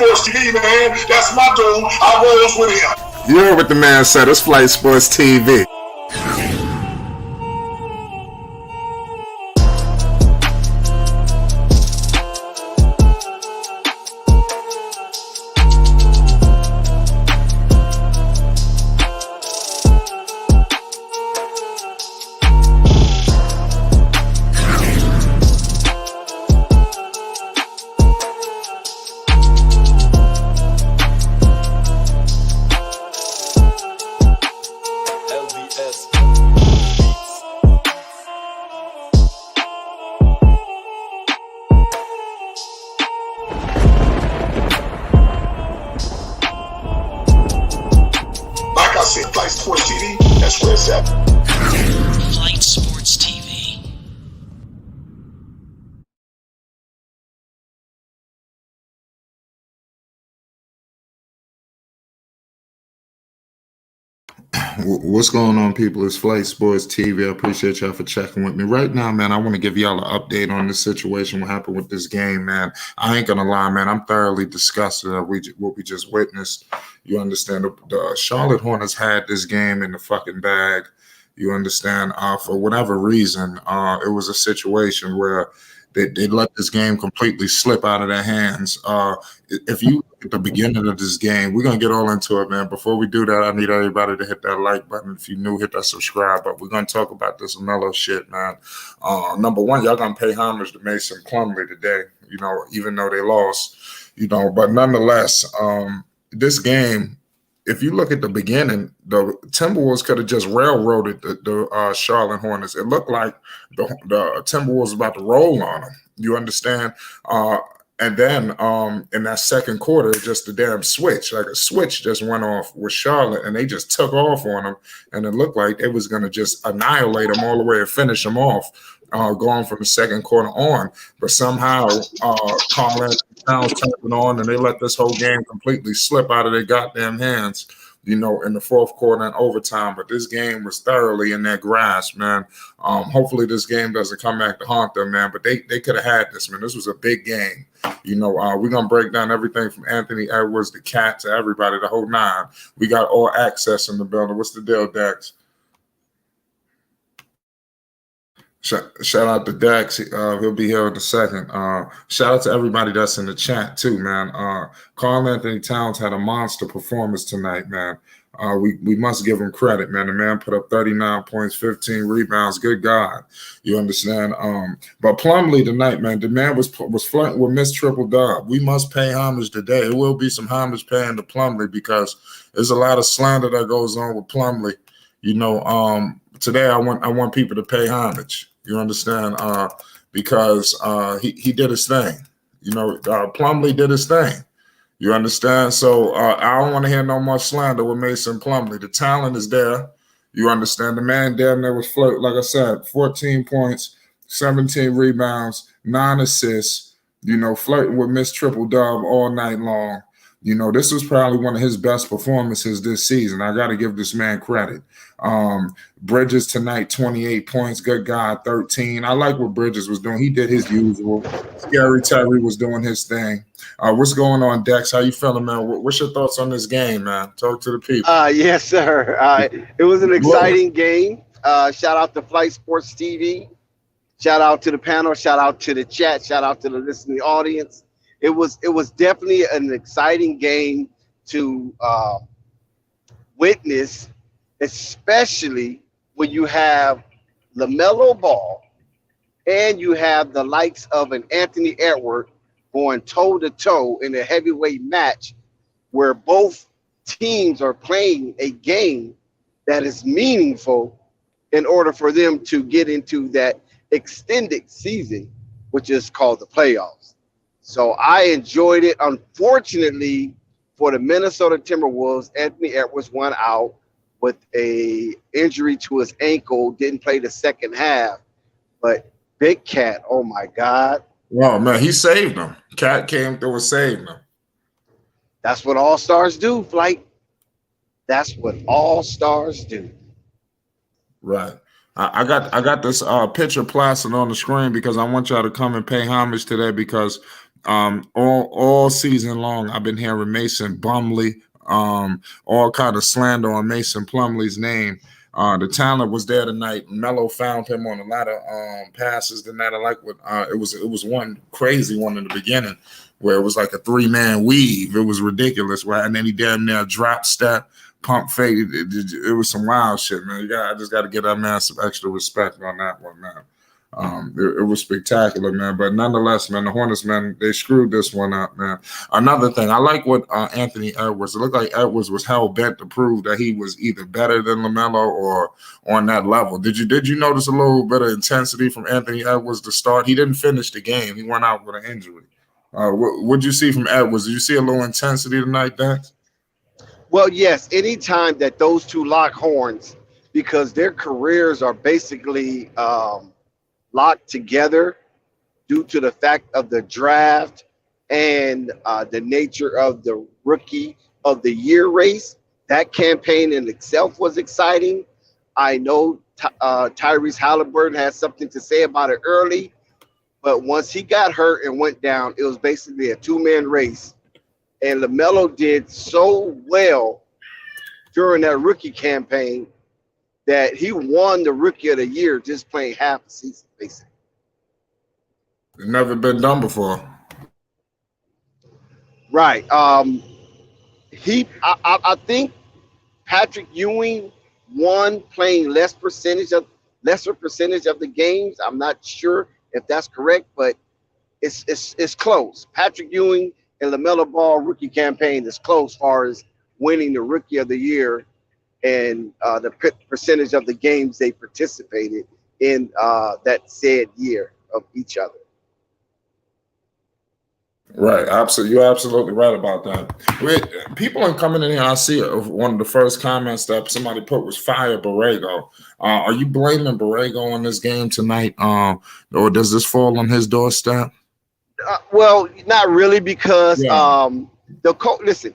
Sports TV, man. That's my dude. I rolls with him. You heard what the man said. It's Flight Sports TV. Flight Sports TV, that's where it's at. Flight Sports TV. What's going on, people? It's Flight Sports TV. I appreciate y'all for checking with me. Right now, man, I want to give y'all an update on this situation, what happened with this game, man. I ain't going to lie, man. I'm thoroughly disgusted at what we just witnessed. You understand? The Charlotte Hornets had this game in the fucking bag. You understand? For whatever reason, it was a situation where they let this game completely slip out of their hands. If you look at the beginning of this game, we're going to get all into it, man. Before we do that, I need everybody to hit that like button. If you're new, hit that subscribe button. We're going to talk about this Lamelo shit, man. Number one, y'all going to pay homage to Mason Plumlee today, you know, even though they lost, you know. But nonetheless, this game, if you look at the beginning, the Timberwolves could have just railroaded the Charlotte Hornets. It looked like the Timberwolves was about to roll on them. You understand? And then in that second quarter, just a damn switch, like a switch just went off with Charlotte, and they just took off on them. And it looked like it was going to just annihilate them all the way and finish them off, going from the second quarter on. But somehow Carl Towns turned it on, and they let this whole game completely slip out of their goddamn hands, you know, in the fourth quarter and overtime. But this game was thoroughly in their grasp, man. Hopefully this game doesn't come back to haunt them, man. But they could have had this, man. This was a big game. You know, we're going to break down everything from Anthony Edwards, the Cat, to everybody, the whole nine. We got all access in the building. What's the deal, Dex? Shout out to Dax. He'll be here in a second. Shout out to everybody that's in the chat too, man. Karl Anthony Towns had a monster performance tonight, man. We must give him credit, man. The man put up 39 points, 15 rebounds. Good God, you understand? But Plumlee tonight, man, the man was flirting with Miss Triple Dub. We must pay homage today. It will be some homage paying to Plumlee because there's a lot of slander that goes on with Plumlee. You know, today I want people to pay homage. You understand? Because he did his thing. You know, Plumlee did his thing. You understand? So I don't want to hear no more slander with Mason Plumlee. The talent is there. You understand? The man damn near was flirt. Like I said, 14 points, 17 rebounds, 9 assists. You know, flirting with Miss Triple Dub all night long. You know, this was probably one of his best performances this season. I got to give this man credit. Bridges tonight, 28 points. Good God, 13. I like what Bridges was doing. He did his usual. Scary Terry was doing his thing. What's going on, Dex? How you feeling, man? What's your thoughts on this game, man? Talk to the people. Yes, sir. It was an exciting game. Shout out to Flight Sports TV. Shout out to the panel. Shout out to the chat. Shout out to the listening audience. It was definitely an exciting game to witness, especially when you have LaMelo Ball and you have the likes of an Anthony Edwards going toe-to-toe in a heavyweight match where both teams are playing a game that is meaningful in order for them to get into that extended season, which is called the playoffs. So I enjoyed it. Unfortunately, for the Minnesota Timberwolves, Anthony Edwards went out with a injury to his ankle, didn't play the second half. But Big Cat, oh my God. Well, man, he saved them. Cat came through and saved them. That's what all-stars do, Flight. That's what all-stars do. Right. I got this picture plastered on the screen because I want y'all to come and pay homage today because All season long, I've been hearing Mason Plumlee, all kind of slander on Mason Plumlee's name. The talent was there tonight. Melo found him on a lot of passes tonight. I like what it was one crazy one in the beginning where it was like a 3-man weave. It was ridiculous, right? And then he damn near drop step, pump fake. It was some wild shit, man. I just got to give that man some extra respect on that one, man. It was spectacular, man. But nonetheless, man, the Hornets, man, they screwed this one up, man. Another thing, I like what Anthony Edwards. It looked like Edwards was hell bent to prove that he was either better than Lamelo or on that level. Did you notice a little bit of intensity from Anthony Edwards to start? He didn't finish the game. He went out with an injury. What'd you see from Edwards? Did you see a little intensity tonight, Dax? Well, yes. Anytime that those two lock horns, because their careers are basically locked together due to the fact of the draft and the nature of the rookie of the year race. That campaign in itself was exciting. I know Tyrese Halliburton had something to say about it early, but once he got hurt and went down, it was basically a 2-man race. And LaMelo did so well during that rookie campaign that he won the Rookie of the Year just playing half a season, basically. It's never been done before. Right. I think Patrick Ewing won playing lesser percentage of the games. I'm not sure if that's correct, but it's close. Patrick Ewing and LaMelo Ball rookie campaign is close as far as winning the Rookie of the Year and the percentage of the games they participated in that said year of each other. Right, absolutely. You're absolutely right about that. People are coming in here. I see one of the first comments that somebody put was fire Borrego. Are you blaming Borrego on this game tonight, or does this fall on his doorstep? Well, not really, because listen.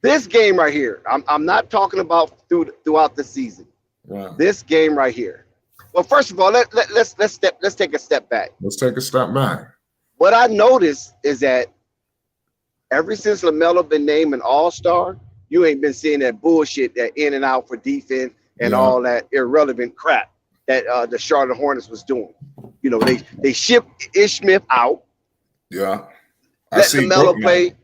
This game right here, I'm not talking about throughout the season. Yeah. This game right here. Well, first of all, let's take a step back. Let's take a step back. What I noticed is that ever since LaMelo been named an All-Star, you ain't been seeing that bullshit, that in and out for defense and all that irrelevant crap that the Charlotte Hornets was doing. You know, they shipped Ish Smith out. Yeah. Let LaMelo play.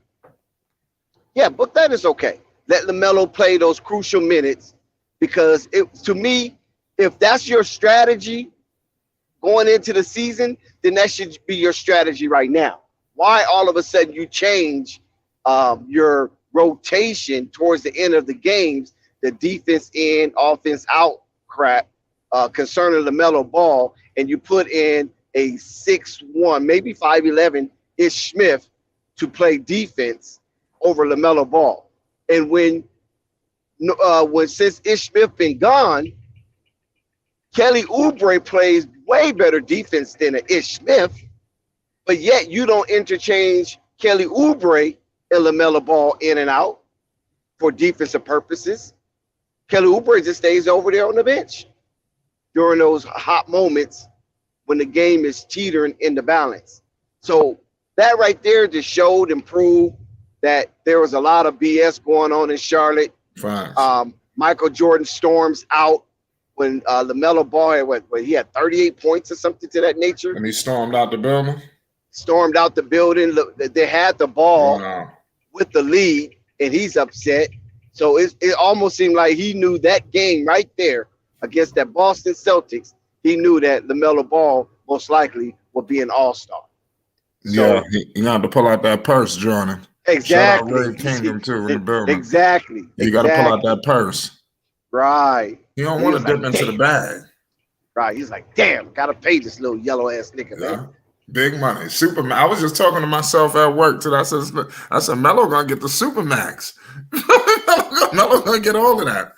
Yeah, but that is okay. Let LaMelo play those crucial minutes, because to me, if that's your strategy going into the season, then that should be your strategy right now. Why all of a sudden you change your rotation towards the end of the games, the defense in, offense out crap concerning LaMelo Ball, and you put in a 6'1", maybe 5'11" Ish Smith to play defense over LaMelo Ball? And when since Ish Smith been gone, Kelly Oubre plays way better defense than an Ish Smith, but yet you don't interchange Kelly Oubre and LaMelo Ball in and out for defensive purposes. Kelly Oubre just stays over there on the bench during those hot moments when the game is teetering in the balance. So that right there just showed and proved that there was a lot of BS going on in Charlotte. Michael Jordan storms out when LaMelo Ball had he had 38 points or something to that nature. And he stormed out the building? Stormed out the building. They had the ball with the lead, and he's upset. So it almost seemed like he knew that game right there against that Boston Celtics. He knew that LaMelo Ball most likely would be an all-star. So, yeah, he got to pull out that purse, Jordan. Exactly. Shout out Ray Kingdom too in the building. Exactly. You got to pull out that purse. Right. You don't want to dip into the bag. Right. He's like, damn, got to pay this little yellow ass nigga, man. Big money. Superman. I was just talking to myself at work today. I said, Melo gonna get the Supermax. Melo gonna get all of that.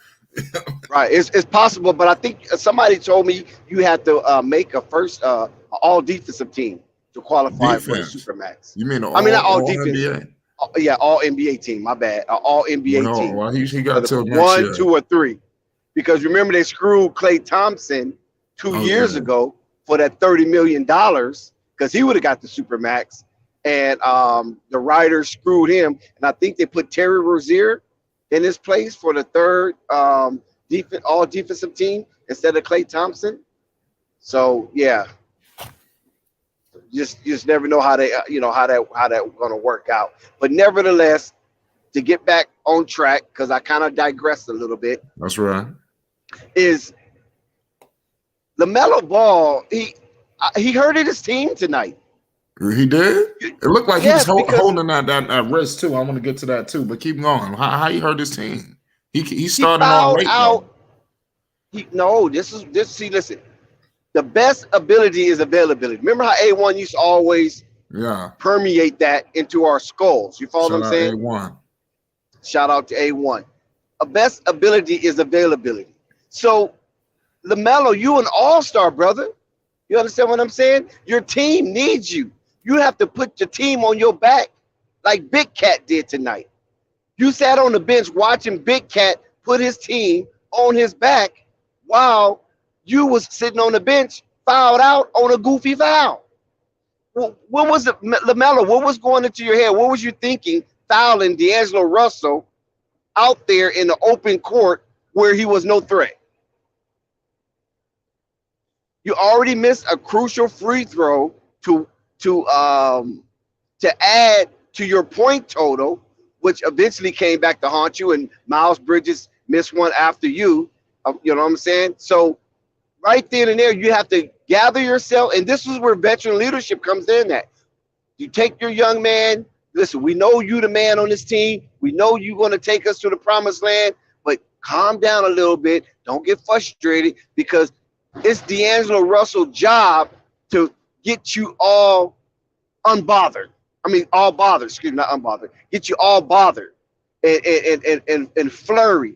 Right. It's possible, but I think somebody told me you had to make a first all defensive team to qualify for the Supermax. You mean not all defense. NBA? Yeah, all NBA team. My bad. All NBA team. Well, he got to 1, 2, or 3. Because remember they screwed Klay Thompson 2 years ago for that $30 million, because he would have got the Supermax, and the writers screwed him, and I think they put Terry Rozier in his place for the third all defensive team instead of Klay Thompson. So yeah, just never know how they how that going to work out. But nevertheless, to get back on track, because I kind of digressed a little bit. That's right. Is LaMelo Ball? He hurted his team tonight. He did? It looked like Yes, he was because holding that wrist too. I want to get to that too, but keep going. How he hurt his team? He started on fouled late out. See, listen. The best ability is availability. Remember how A1 used to always permeate that into our skulls. You follow what I'm saying? A1. Shout out to A1. A best ability is availability. So, LaMelo, you an all-star, brother. You understand what I'm saying? Your team needs you. You have to put your team on your back like Big Cat did tonight. You sat on the bench watching Big Cat put his team on his back while you was sitting on the bench, fouled out on a goofy foul. What was it, LaMelo? What was going into your head? What was you thinking fouling D'Angelo Russell out there in the open court where he was no threat? You already missed a crucial free throw to add to your point total, which eventually came back to haunt you. And Miles Bridges missed one after you. You know what I'm saying? So right then and there, you have to gather yourself. And this is where veteran leadership comes in at. You take your young man. Listen, we know you the man on this team. We know you're going to take us to the promised land. But calm down a little bit. Don't get frustrated because it's D'Angelo Russell's job to get you all unbothered. I mean, all bothered. Excuse me, not unbothered. Get you all bothered and flurry.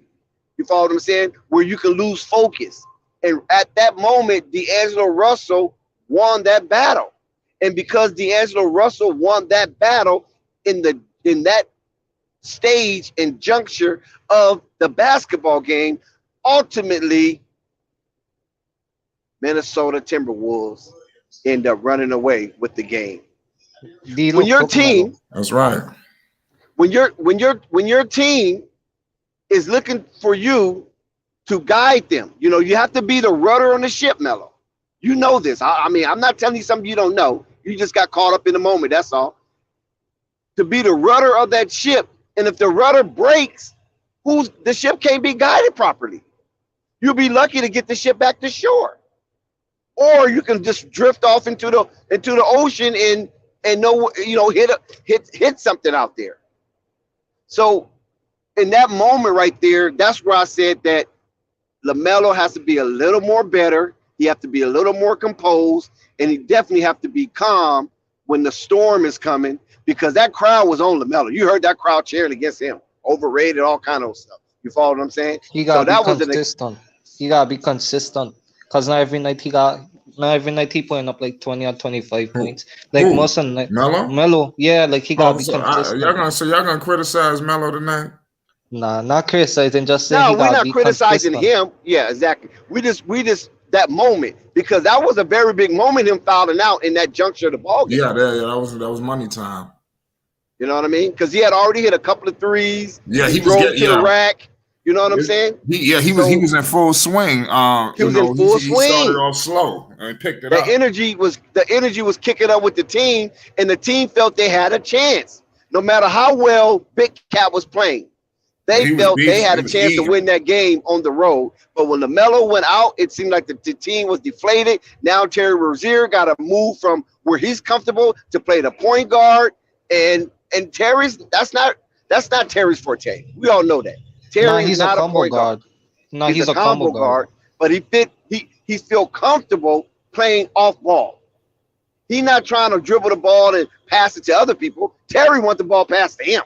You follow what I'm saying? Where you can lose focus. And at that moment, D'Angelo Russell won that battle. And because D'Angelo Russell won that battle in that stage and juncture of the basketball game, ultimately, Minnesota Timberwolves end up running away with the game. When your team, that's right. When your team is looking for you to guide them, you have to be the rudder on the ship, Melo. You know this. I mean, I'm not telling you something you don't know. You just got caught up in the moment. That's all. To be the rudder of that ship, and if the rudder breaks, the ship can't be guided properly. You'll be lucky to get the ship back to shore. Or you can just drift off into the ocean and hit something out there. So in that moment right there, that's where I said that LaMelo has to be a little more better. He has to be a little more composed, and he definitely have to be calm when the storm is coming because that crowd was on LaMelo. You heard that crowd cheering against him, overrated, all kind of stuff. You follow what I'm saying? He gotta be consistent. He gotta be consistent. Because not every night he putting up like 20 or 25 points. Like most of the night. Melo, yeah, like he gotta be consistent. Y'all gonna criticize Melo tonight? Nah, not criticizing, just saying he we're gotta not be criticizing consistent. him. Yeah, exactly. We just that moment because that was a very big moment, him fouling out in that juncture of the ball game. Yeah, that was money time. You know what I mean? Because he had already hit a couple of threes. Yeah, he drove to the rack. You know what I'm saying? He was in full swing. He was in full swing. He started off slow and picked it up. The energy was kicking up with the team, and the team felt they had a chance. No matter how well Big Cat was playing, they felt they had a chance to win that game on the road. But when LaMelo went out, it seemed like the team was deflated. Now Terry Rozier got to move from where he's comfortable to play the point guard, and Terry's that's not Terry's forte. We all know that. Terry he's not a combo guard. No, he's a combo guard. But he feel comfortable playing off ball. He's not trying to dribble the ball and pass it to other people. Terry wants the ball passed to him.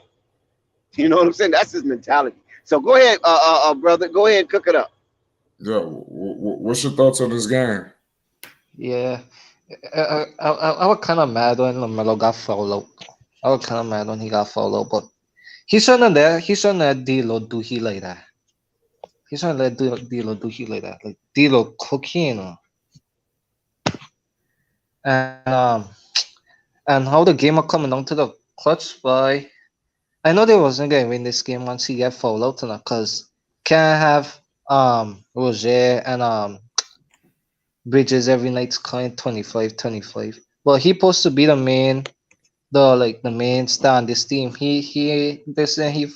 You know what I'm saying? That's his mentality. So go ahead, brother. Go ahead and cook it up. Yeah. What's your thoughts on this game? Yeah. I was kind of mad when LaMelo got fouled out. I was kind of mad when he got fouled out, but he shouldn't let D'Lo do he like that. He shouldn't let D'Lo do he like that. Like D'Lo cooking. And And how the game are coming down to the clutch by. I know they wasn't gonna win this game once he get fouled out tonight, cause can't have Roger and Bridges every night scoring 25, 25. But he supposed to be the main star on this team. He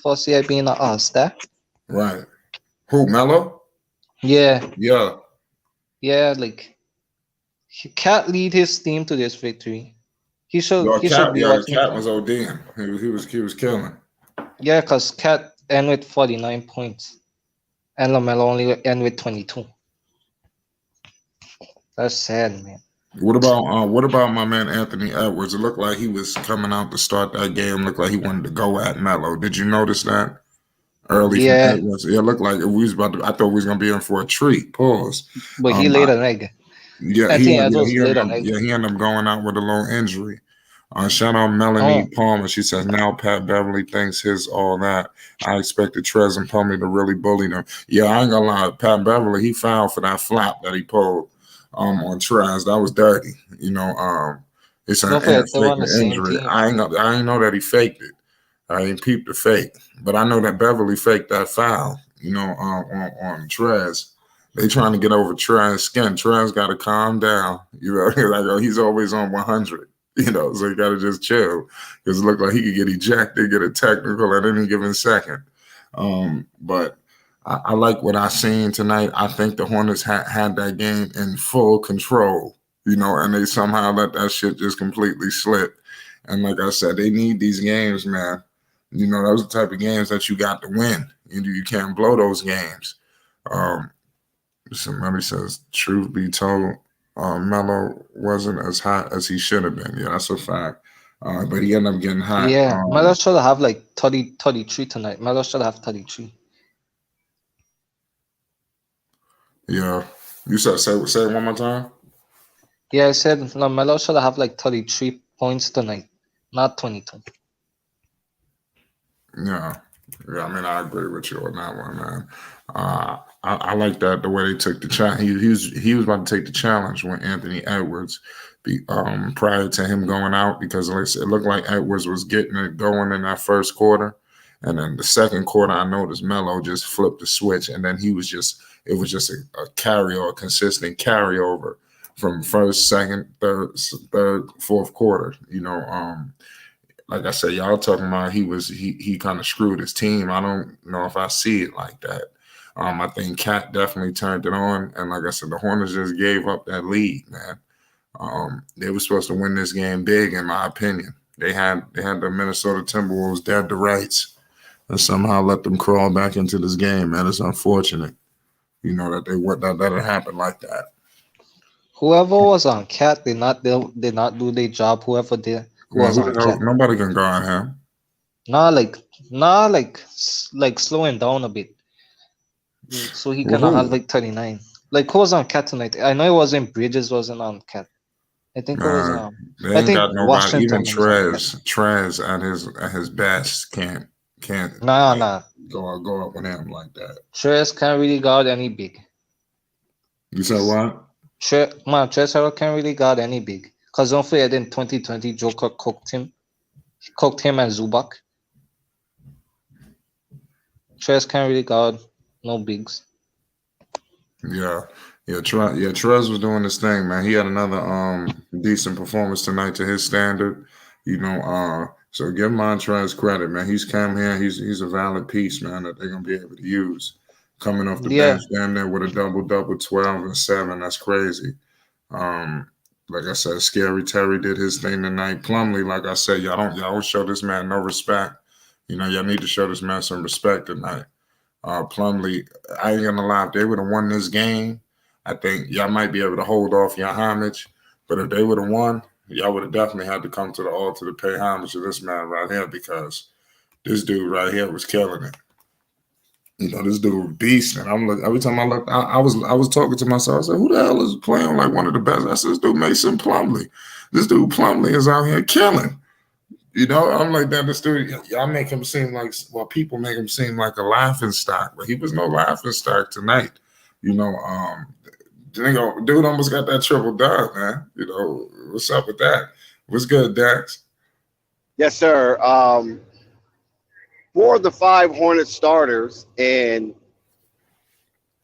first year being an all-star. Right. Who, Melo? Yeah, Yeah. yeah, like he can't lead his team to this victory. Your He should cat, be yeah, watching. cat was ODing. He was killing. Yeah, cause Cat end with 49 points and Lamelo only end with 22. That's sad, man. What about my man Anthony Edwards? It looked like he was coming out to start that game. Looked like he wanted to go at Melo. Did you notice that early from Yeah, Edwards? Yeah, it looked like we was about to. I thought we was gonna be in for a treat. Pause. but he Um, laid an egg. yeah, Anthony Edwards laid an egg. he ended up going out with a little injury. Shout out Melanie Oh, Palmer. She says now Pat Beverley thinks his all that. I expected Trez and Plumlee to really bully them. Yeah, I ain't gonna lie. Pat Beverley, he fouled for that flap that he pulled on Trez. That was dirty. It's an don't forget they were on faking the same injury. team. I ain't know that he faked it. I ain't peeped the fake, but I know that Beverly faked that foul. On Trez. They trying to get over Trez's skin. Trez got to calm down. He's always on 100. So you got to just chill because it looked like he could get ejected, get a technical at any given second. But I like what I seen tonight. I think the Hornets had that game in full control, and they somehow let that shit just completely slip. And like I said, they need these games, man. Those are the type of games that you got to win. You can't blow those games. Somebody says, truth be told, Melo wasn't as hot as he should have been. Yeah, that's a fact. But he ended up getting hot. Yeah, Melo should have like 30, 33 tonight. Melo should have 33. Yeah. You said say it one more time? Yeah, I said no, Melo should have like 33 points tonight, not 22. Yeah. Yeah, I mean, I agree with you on that one, man. I like that the way they took the challenge. He was about to take the challenge when Anthony Edwards, prior to him going out, because it looked like Edwards was getting it going in that first quarter, and then the second quarter, I noticed Melo just flipped the switch, and then it was just a consistent carryover from first, second, third, fourth quarter. Like I said, y'all talking about he kind of screwed his team. I don't know if I see it like that. I think Cat definitely turned it on, and like I said, the Hornets just gave up that lead, man. They were supposed to win this game big, in my opinion. They had the Minnesota Timberwolves dead to rights, and somehow let them crawl back into this game, man. It's unfortunate, that it happened like that. Whoever was on Cat did not do their job. Whoever did who Man, was on Cat. nobody can guard him. Like slowing down a bit, so he Well, cannot have who? like 39. Like who was on Cat tonight? I know it wasn't Bridges wasn't on Cat. I think it was Man, they I ain't think got nobody. Even Washington was on Cat. Trez at his best can't Nah. go up with him like that. Trez can't really guard any big. You said what? Trez can't really guard any big. Cause don't forget in 2020 Joker cooked him and Zubac. Trez can't really guard no bigs. Yeah. Trez was doing this thing, man. He had another decent performance tonight to his standard. So give Montrez credit, man. He's come here. He's a valid piece, man, that they're gonna be able to use. Coming off the Yeah. bench down there with a double, 12 and 7. That's crazy. Like I said, Scary Terry did his thing tonight. Plumlee, like I said, y'all don't show this man no respect. Y'all need to show this man some respect tonight. Plumlee, I ain't gonna lie, if they would have won this game, I think y'all might be able to hold off your homage. But if they would have won, y'all would have definitely had to come to the altar to pay homage to this man right here, because this dude right here was killing it. This dude was beast, and I'm like, every time I looked, I was talking to myself. I said, "Who the hell is playing like one of the best?" I said, "This dude Mason Plumlee. This dude Plumlee is out here killing." I'm like that. This dude, y'all make him seem like, people make him seem like a laughing stock, but he was no laughing stock tonight. Dude almost got that triple dub, man. What's up with that? What's good, Dax? Yes, sir. 4 of the 5 Hornet starters and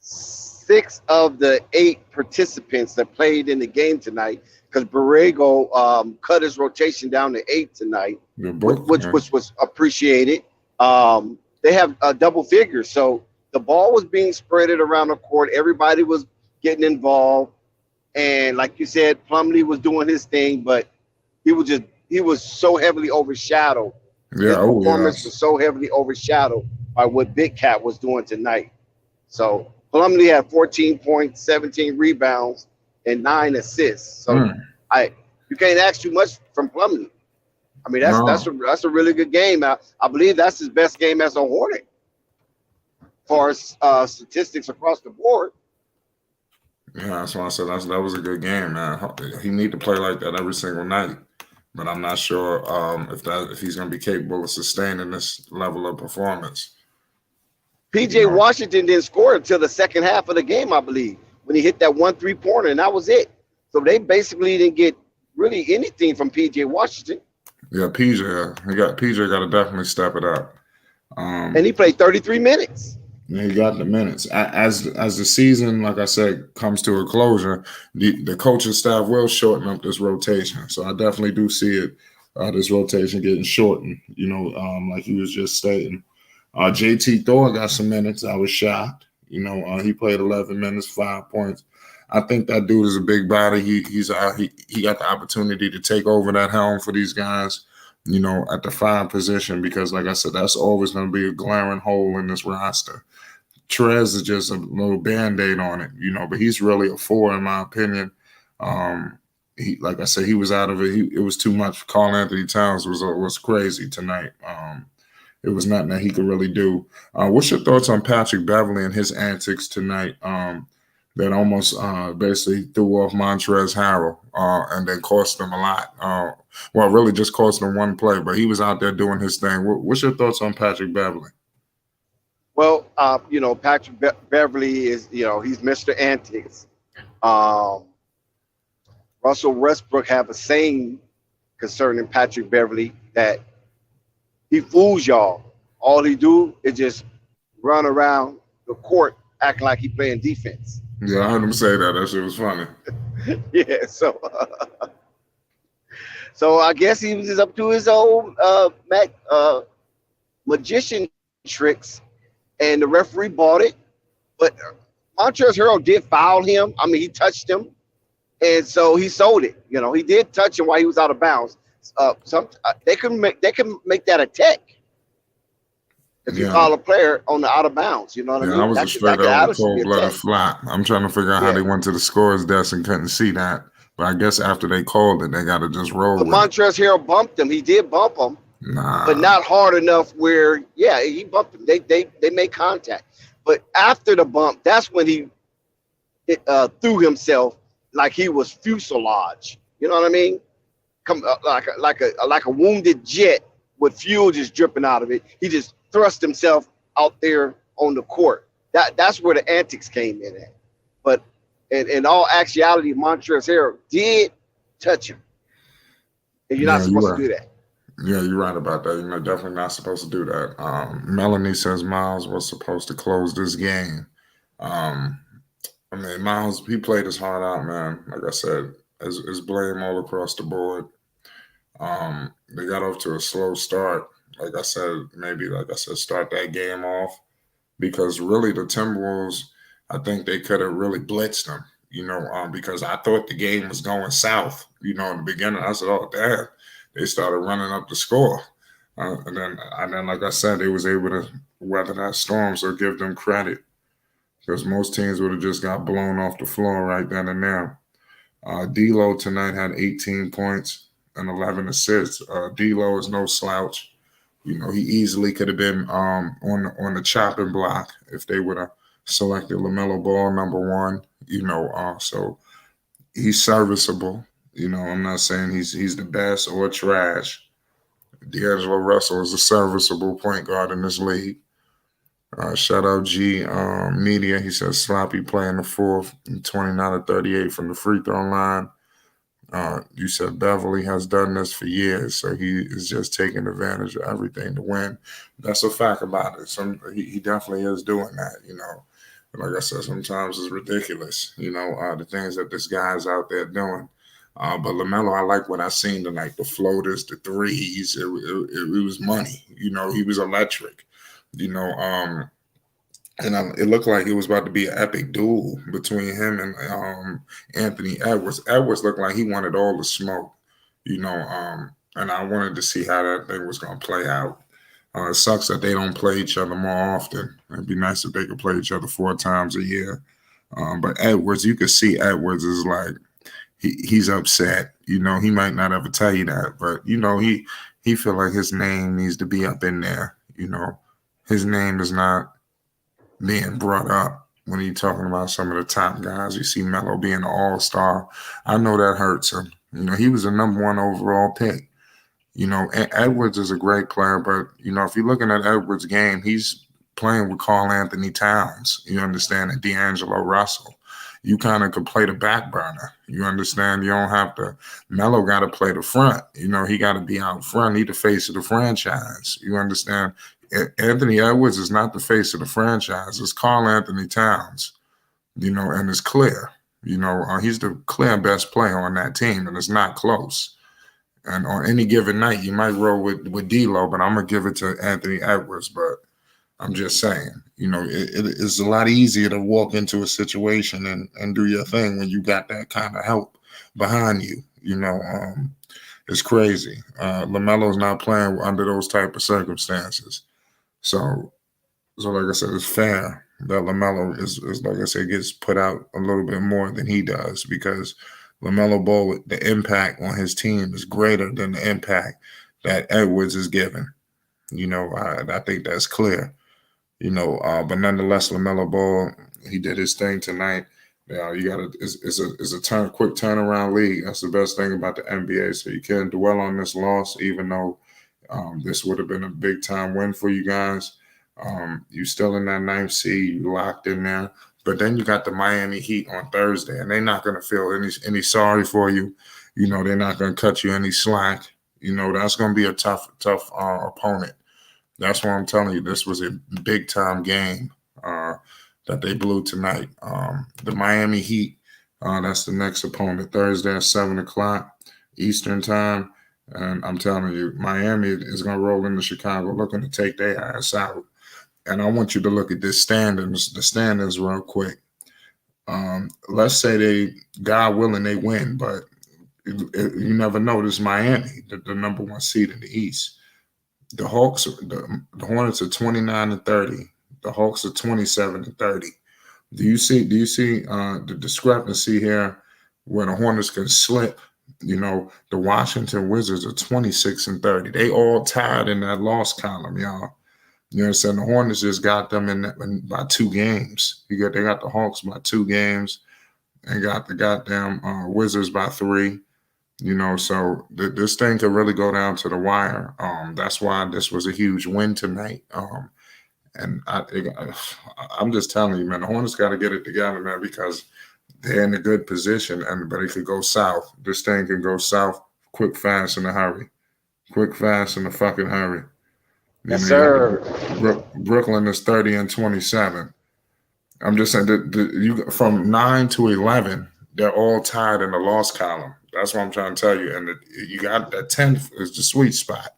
6 of the 8 participants that played in the game tonight, because Borrego cut his rotation down to 8 tonight, Your which, book, which man. was appreciated. They have double figures, so the ball was being spreaded around the court. Everybody was getting involved, and like you said, Plumlee was doing his thing, but he was so heavily overshadowed. Yeah, His oh performance yes. was so heavily overshadowed by what Big Cat was doing tonight. So Plumlee had 14 points, 17 rebounds, and 9 assists. So Mm, you can't ask too much from Plumlee. I mean, no. that's a really good game. I believe that's his best game as a Hornet, as far as statistics across the board. Yeah, that's why I said that was a good game, man. He need to play like that every single night. But I'm not sure if he's going to be capable of sustaining this level of performance. You PJ know, Washington didn't score until the second half of the game, I believe, when he hit that 1 3-pointer, and that was it. So they basically didn't get really anything from PJ Washington, yeah, PJ got to definitely step it up. and he played 33 minutes. Yeah, he got the minutes. As the season, like I said, comes to a closure, the coaching staff will shorten up this rotation. So I definitely do see it, this rotation getting shortened. Like you was just stating. JT Thor got some minutes. I was shocked. He played 11 minutes, 5 points. I think that dude is a big body. He got the opportunity to take over that helm for these guys. At the 5 position, because like I said, that's always going to be a glaring hole in this roster. Trez is just a little band-aid on it, but he's really a 4 in my opinion. Like I said, he was out of it. It was too much. Karl Anthony Towns was crazy tonight. It was nothing that he could really do. What's your thoughts on Patrick Beverley and his antics tonight? That almost basically threw off Montrezl Harrell and then cost them a lot. Well, really just cost them one play, but he was out there doing his thing. What's your thoughts on Patrick Beverley? Well, Patrick Beverley is, he's Mr. Antics. Russell Westbrook have a saying concerning Patrick Beverley that he fools y'all. All he do is just run around the court acting like he playing defense. Yeah, I heard him say that. That shit was funny. Yeah, so I guess he was just up to his old magician tricks, and the referee bought it. But Montrezl Harrell did foul him. I mean, he touched him, and so he sold it. He did touch him while he was out of bounds. They can make that a tech if you call a player on the out of bounds. You know what I mean? I was That a straight could up obviously be a cold-blooded tech. flat. I'm trying to figure out how they went to the scorer's desk and couldn't see that. But I guess after they called it, they got to just roll But with it. Montrezl Harrell bumped him. He did bump him, Nah. but not hard enough where, he bumped him. They made contact. But after the bump, that's when he threw himself like he was fuselage. You know what I mean? Like a wounded jet with fuel just dripping out of it. He just thrust himself out there on the court. That's where the antics came in at. But in all actuality, Montrezl Harrell did touch him, and you're not supposed to do that. Yeah, you're right about that. You're definitely not supposed to do that. Melanie says Miles was supposed to close this game. Miles, he played his heart out, man. Like I said, it's blame all across the board. They got off to a slow start. Like I said, start that game off, because really the Timberwolves, I think they could have really blitzed them, because I thought the game was going south, in the beginning. I said, oh, damn. They started running up the score. And then, like I said, they was able to weather that storm, so give them credit, because most teams would have just got blown off the floor right then and there. D'Lo tonight had 18 points and 11 assists. D'Lo is no slouch. He easily could have been on the chopping block if they would have selected Lamelo Ball #1. So he's serviceable. I'm not saying he's the best or trash. D'Angelo Russell is a serviceable point guard in this league. Shout out G Media. He says sloppy play in the fourth, 29 of 38 from the free throw line. You said Beverley has done this for years, so he is just taking advantage of everything to win. That's a fact about it. He definitely is doing that, you know. Like I said, sometimes it's ridiculous, you know, the things that this guy's out there doing. But Lamelo, I like what I seen tonight. The floaters, the threes, it was money. You know, he was electric. You know, and it looked like it was about to be an epic duel between him and Anthony Edwards. Edwards looked like he wanted all the smoke, you know, and I wanted to see how that thing was going to play out. It sucks that they don't play each other more often. It'd be nice if they could play each other 4 times a year. But Edwards, you could see Edwards is like he's upset. You know, he might not ever tell you that, but you know he feel like his name needs to be up in there. You know, his name is not being brought up when you're talking about some of the top guys. You see Melo being an all-star. I know that hurts him. You know, he was the #1 overall pick. You know, Edwards is a great player, but, you know, if you're looking at Edwards' game, he's playing with Karl Anthony Towns, you understand, and D'Angelo Russell. You kind of could play the back burner. You understand? You don't have to. Melo got to play the front. You know, he got to be out front. He the face of the franchise. You understand? Anthony Edwards is not the face of the franchise. It's Karl Anthony Towns, you know, and it's clear. You know, he's the clear best player on that team, and it's not close. And on any given night, you might roll with D'Lo, but I'm going to give it to Anthony Edwards. But I'm just saying, you know, it's a lot easier to walk into a situation and do your thing when you got that kind of help behind you. You know, it's crazy. LaMelo's not playing under those type of circumstances. So like I said, it's fair that LaMelo is like I said, gets put out a little bit more than he does because LaMelo Ball, the impact on his team is greater than the impact that Edwards is given. You know, I think that's clear. You know, but nonetheless, LaMelo Ball, he did his thing tonight. You got it's a quick turnaround league. That's the best thing about the NBA. So you can't dwell on this loss, even though this would have been a big time win for you guys. You still in that 9th seed, you locked in there. But then you got the Miami Heat on Thursday, and they're not going to feel any sorry for you. You know, they're not going to cut you any slack. You know, that's going to be a tough opponent. That's why I'm telling you, this was a big time game that they blew tonight. The Miami Heat, that's the next opponent, Thursday at 7 o'clock Eastern time. And I'm telling you, Miami is going to roll into Chicago looking to take their ass out. And I want you to look at the standings real quick. Let's say God willing, they win, but you never know. This is Miami, the #1 seed in the East. The Hawks, the Hornets are 29-30. The Hawks are 27-30. Do you see the discrepancy here where the Hornets can slip? You know, the Washington Wizards are 26-30. They all tied in that loss column, y'all. You understand? The Hornets just got them by 2 games. They got the Hawks by 2 games and got the goddamn Wizards by 3. You know, so this thing could really go down to the wire. That's why this was a huge win tonight. And I'm just telling you, man, the Hornets got to get it together, man, because they're in a good position, but it could go south. This thing can go south quick, fast, in a hurry. Quick, fast, in a fucking hurry. Yes, sir. Brooklyn is 30-27. I'm just saying that from 9 to 11, they're all tied in the loss column. That's what I'm trying to tell you. And you got that 10th is the sweet spot.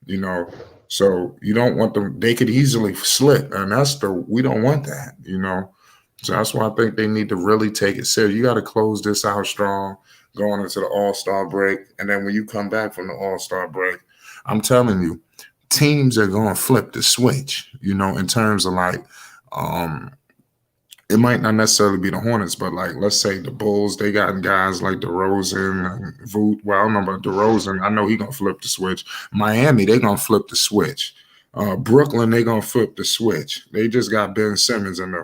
You know, so you don't want them. They could easily slip, and we don't want that. You know, so that's why I think they need to really take it serious. You got to close this out strong, going into the All-Star break, and then when you come back from the All-Star break, I'm telling you, teams are going to flip the switch, you know, in terms of like, it might not necessarily be the Hornets, but like, let's say the Bulls, they got guys like DeRozan and Vooch. Well, I don't know about DeRozan. I know he's going to flip the switch. Miami, they're going to flip the switch. Brooklyn, they're going to flip the switch. They just got Ben Simmons and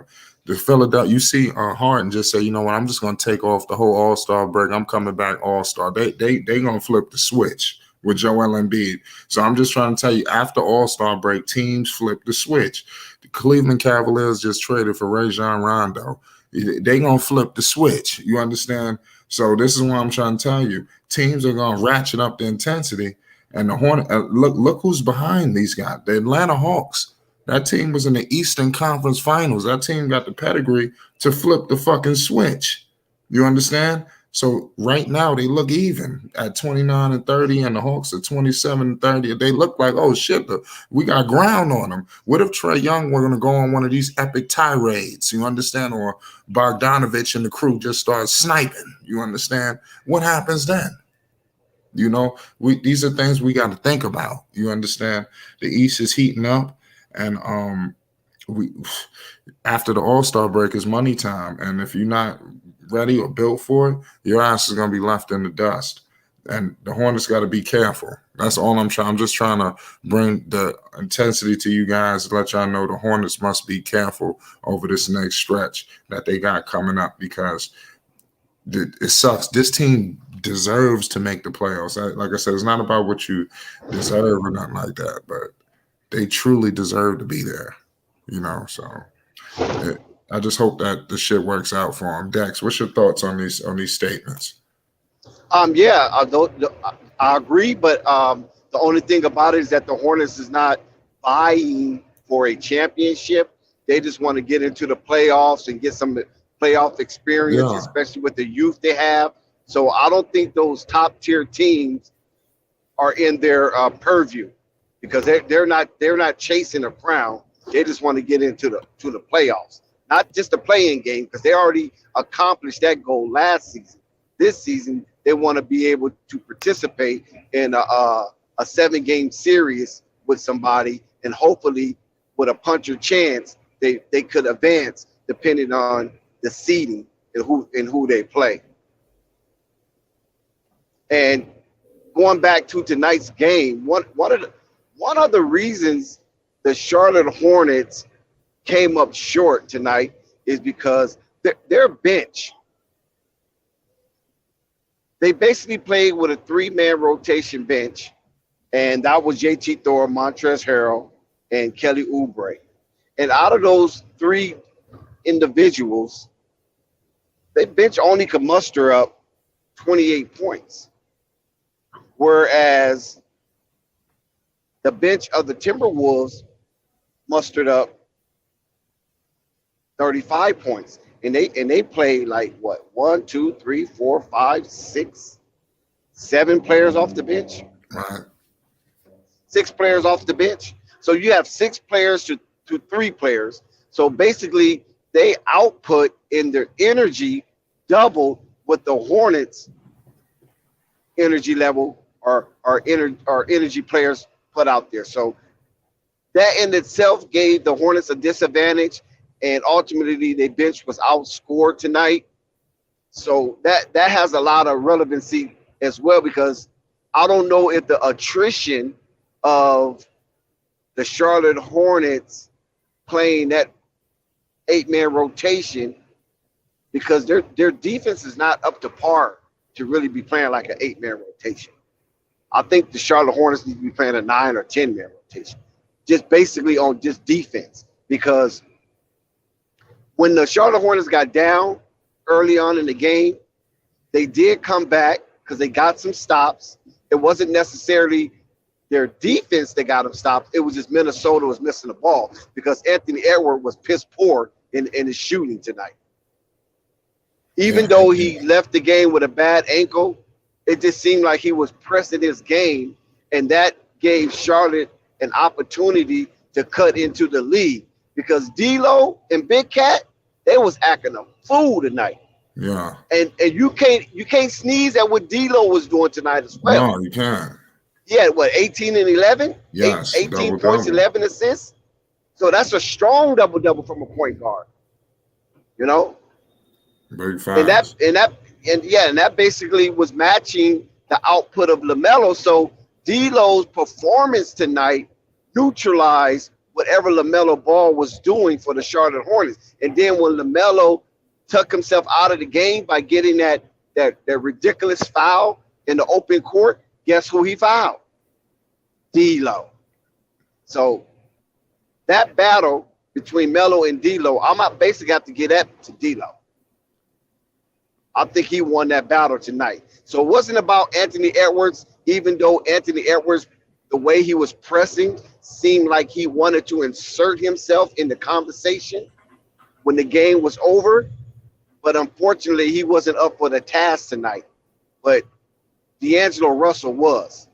the Philadelphia. You see Harden just say, you know what, I'm just going to take off the whole All-Star break. I'm coming back All-Star. They going to flip the switch with Joel Embiid. So I'm just trying to tell you, after All-Star break, teams flip the switch. The Cleveland Cavaliers just traded for Rajon Rondo. They going to flip the switch. You understand? So this is what I'm trying to tell you. Teams are going to ratchet up the intensity, and the Hornet. Look who's behind these guys. The Atlanta Hawks. That team was in the Eastern Conference Finals. That team got the pedigree to flip the fucking switch. You understand? So right now they look even at 29-30, and the Hawks are 27-30. They look like, oh shit, we got ground on them. What if Trae Young were going to go on one of these epic tirades? You understand? Or Bogdanovich and the crew just start sniping. You understand? What happens then? You know, these are things we got to think about. You understand? The East is heating up, and we after the All-Star break is money time, and if you're not ready or built for it, your ass is going to be left in the dust. And the Hornets got to be careful. That's all I'm trying. I'm just trying to bring the intensity to you guys, let y'all know the Hornets must be careful over this next stretch that they got coming up, because it sucks. This team deserves to make the playoffs. Like I said, it's not about what you deserve or nothing like that, but they truly deserve to be there, you know, so I just hope that the shit works out for them. Dex, what's your thoughts on these statements? Yeah, I agree, but the only thing about it is that the Hornets is not vying for a championship. They just want to get into the playoffs and get some playoff experience, especially with the youth they have. So I don't think those top tier teams are in their purview, because they're not chasing a crown. They just want to get into the playoffs. Not just the play-in game, because they already accomplished that goal last season. This season, they want to be able to participate in a 7-game series with somebody, and hopefully, with a puncher chance, they could advance depending on the seeding and who they play. And going back to tonight's game, one of the reasons the Charlotte Hornets came up short tonight is because their bench, they basically played with a 3-man rotation bench, and that was JT Thor, Montrezl Harrell, and Kelly Oubre. And out of those 3 individuals, their bench only could muster up 28 points, whereas the bench of the Timberwolves mustered up 35 points, and they played like what, 1, 2, 3, 4, 5, 6, 7 players off the bench. Right. 6 players off the bench. So you have 6 players to 3 players. So basically, they output in their energy double what the Hornets' energy level or energy players put out there. So that in itself gave the Hornets a disadvantage. And ultimately, their bench was outscored tonight. So that has a lot of relevancy as well, because I don't know if the attrition of the Charlotte Hornets playing that 8-man rotation, because their defense is not up to par to really be playing like an 8-man rotation. I think the Charlotte Hornets need to be playing a 9 or 10-man rotation, just basically on just defense, because when the Charlotte Hornets got down early on in the game, they did come back because they got some stops. It wasn't necessarily their defense that got them stopped. It was just Minnesota was missing the ball, because Anthony Edwards was piss poor in his shooting tonight. Even though he left the game with a bad ankle, it just seemed like he was pressing his game, and that gave Charlotte an opportunity to cut into the lead, because D'Lo and Big Cat, they was acting a fool tonight. Yeah. And you can't sneeze at what D'Lo was doing tonight as well. No, you can't. He had what, 18 and 11? Yes. 18 points, 11 assists. So that's a strong double-double from a point guard. You know? Very fast. And that basically was matching the output of Lamelo. So D'Lo's performance tonight neutralized whatever Lamelo Ball was doing for the Charlotte Hornets. And then when Lamelo took himself out of the game by getting that ridiculous foul in the open court, guess who he fouled? D'Lo. So that battle between Melo and D'Lo, I might basically have to get that to D'Lo. I think he won that battle tonight. So it wasn't about Anthony Edwards, even though Anthony Edwards, the way he was pressing, seemed like he wanted to insert himself in the conversation when the game was over. But unfortunately, he wasn't up for the task tonight. But D'Angelo Russell was.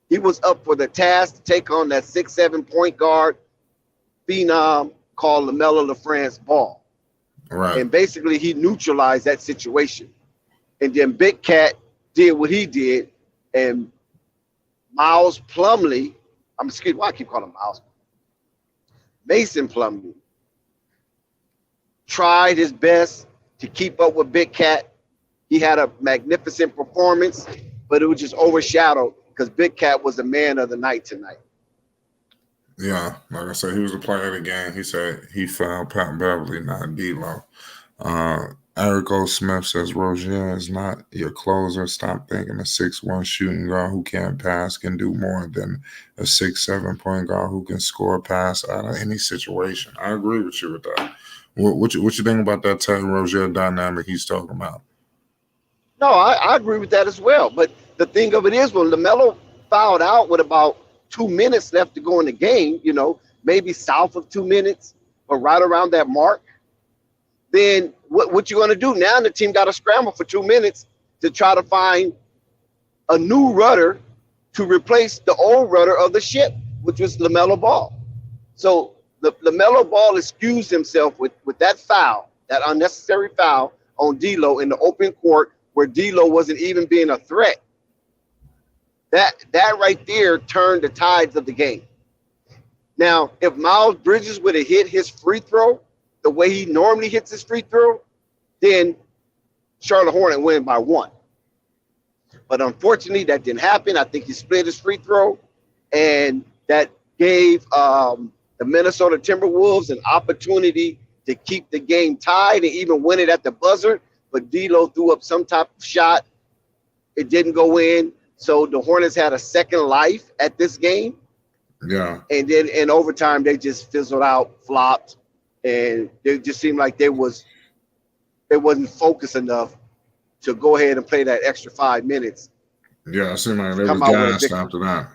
He was up for the task to take on that 6'7" point guard phenom called Lamelo Ball. Right. And basically, he neutralized that situation. And then Big Cat did what he did, and Miles Plumlee, why I keep calling him Miles? Mason Plumlee tried his best to keep up with Big Cat. He had a magnificent performance, but it was just overshadowed because Big Cat was the man of the night tonight. Yeah, like I said, he was the player of the game. He said he fouled Pat Beverley, not D'Lo. Eric O. Smith says Rozier is not your closer. Stop thinking a 6'1" shooting guard who can't pass can do more than a 6'7" point guard who can score a pass out of any situation. I agree with you with that. What you think about that Terry Rozier dynamic he's talking about? No, I agree with that as well. But the thing of it is, when LaMelo fouled out with about 2 minutes left to go in the game, maybe south of 2 minutes, but right around that mark, then what you going to do? Now the team got to scramble for 2 minutes to try to find a new rudder to replace the old rudder of the ship, which was LaMelo Ball. So LaMelo Ball excused himself with that foul, that unnecessary foul on D'Lo in the open court where D'Lo wasn't even being a threat. That right there turned the tides of the game. Now, if Miles Bridges would have hit his free throw the way he normally hits his free throw, then Charlotte Hornet win by 1. But unfortunately, that didn't happen. I think he split his free throw, and that gave the Minnesota Timberwolves an opportunity to keep the game tied and even win it at the buzzer. But D'Lo threw up some type of shot. It didn't go in. So the Hornets had a second life at this game. Yeah. And then in overtime, they just fizzled out, flopped, and it just seemed like they wasn't focused enough to go ahead and play that extra 5 minutes. Yeah, it seemed like they was gassed after that.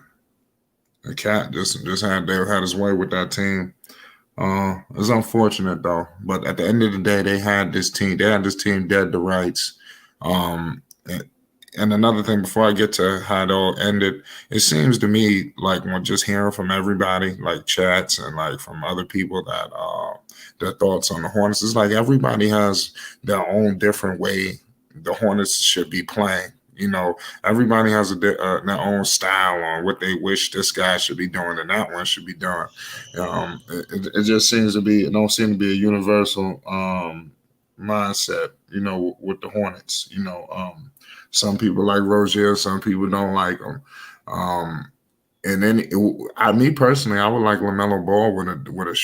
The Cat just had his way with that team. It's unfortunate though, but at the end of the day, they had this team dead to rights. And another thing, before I get to how it all ended, it seems to me like when just hearing from everybody, like chats and like from other people that their thoughts on the Hornets, it's like everybody has their own different way the Hornets should be playing. Everybody has their own style on what they wish this guy should be doing and that one should be doing. It just seems to be, it don't seem to be a universal mindset, with the Hornets. Some people like Rozier, some people don't like him. And then, me personally, I would like LaMelo Ball with a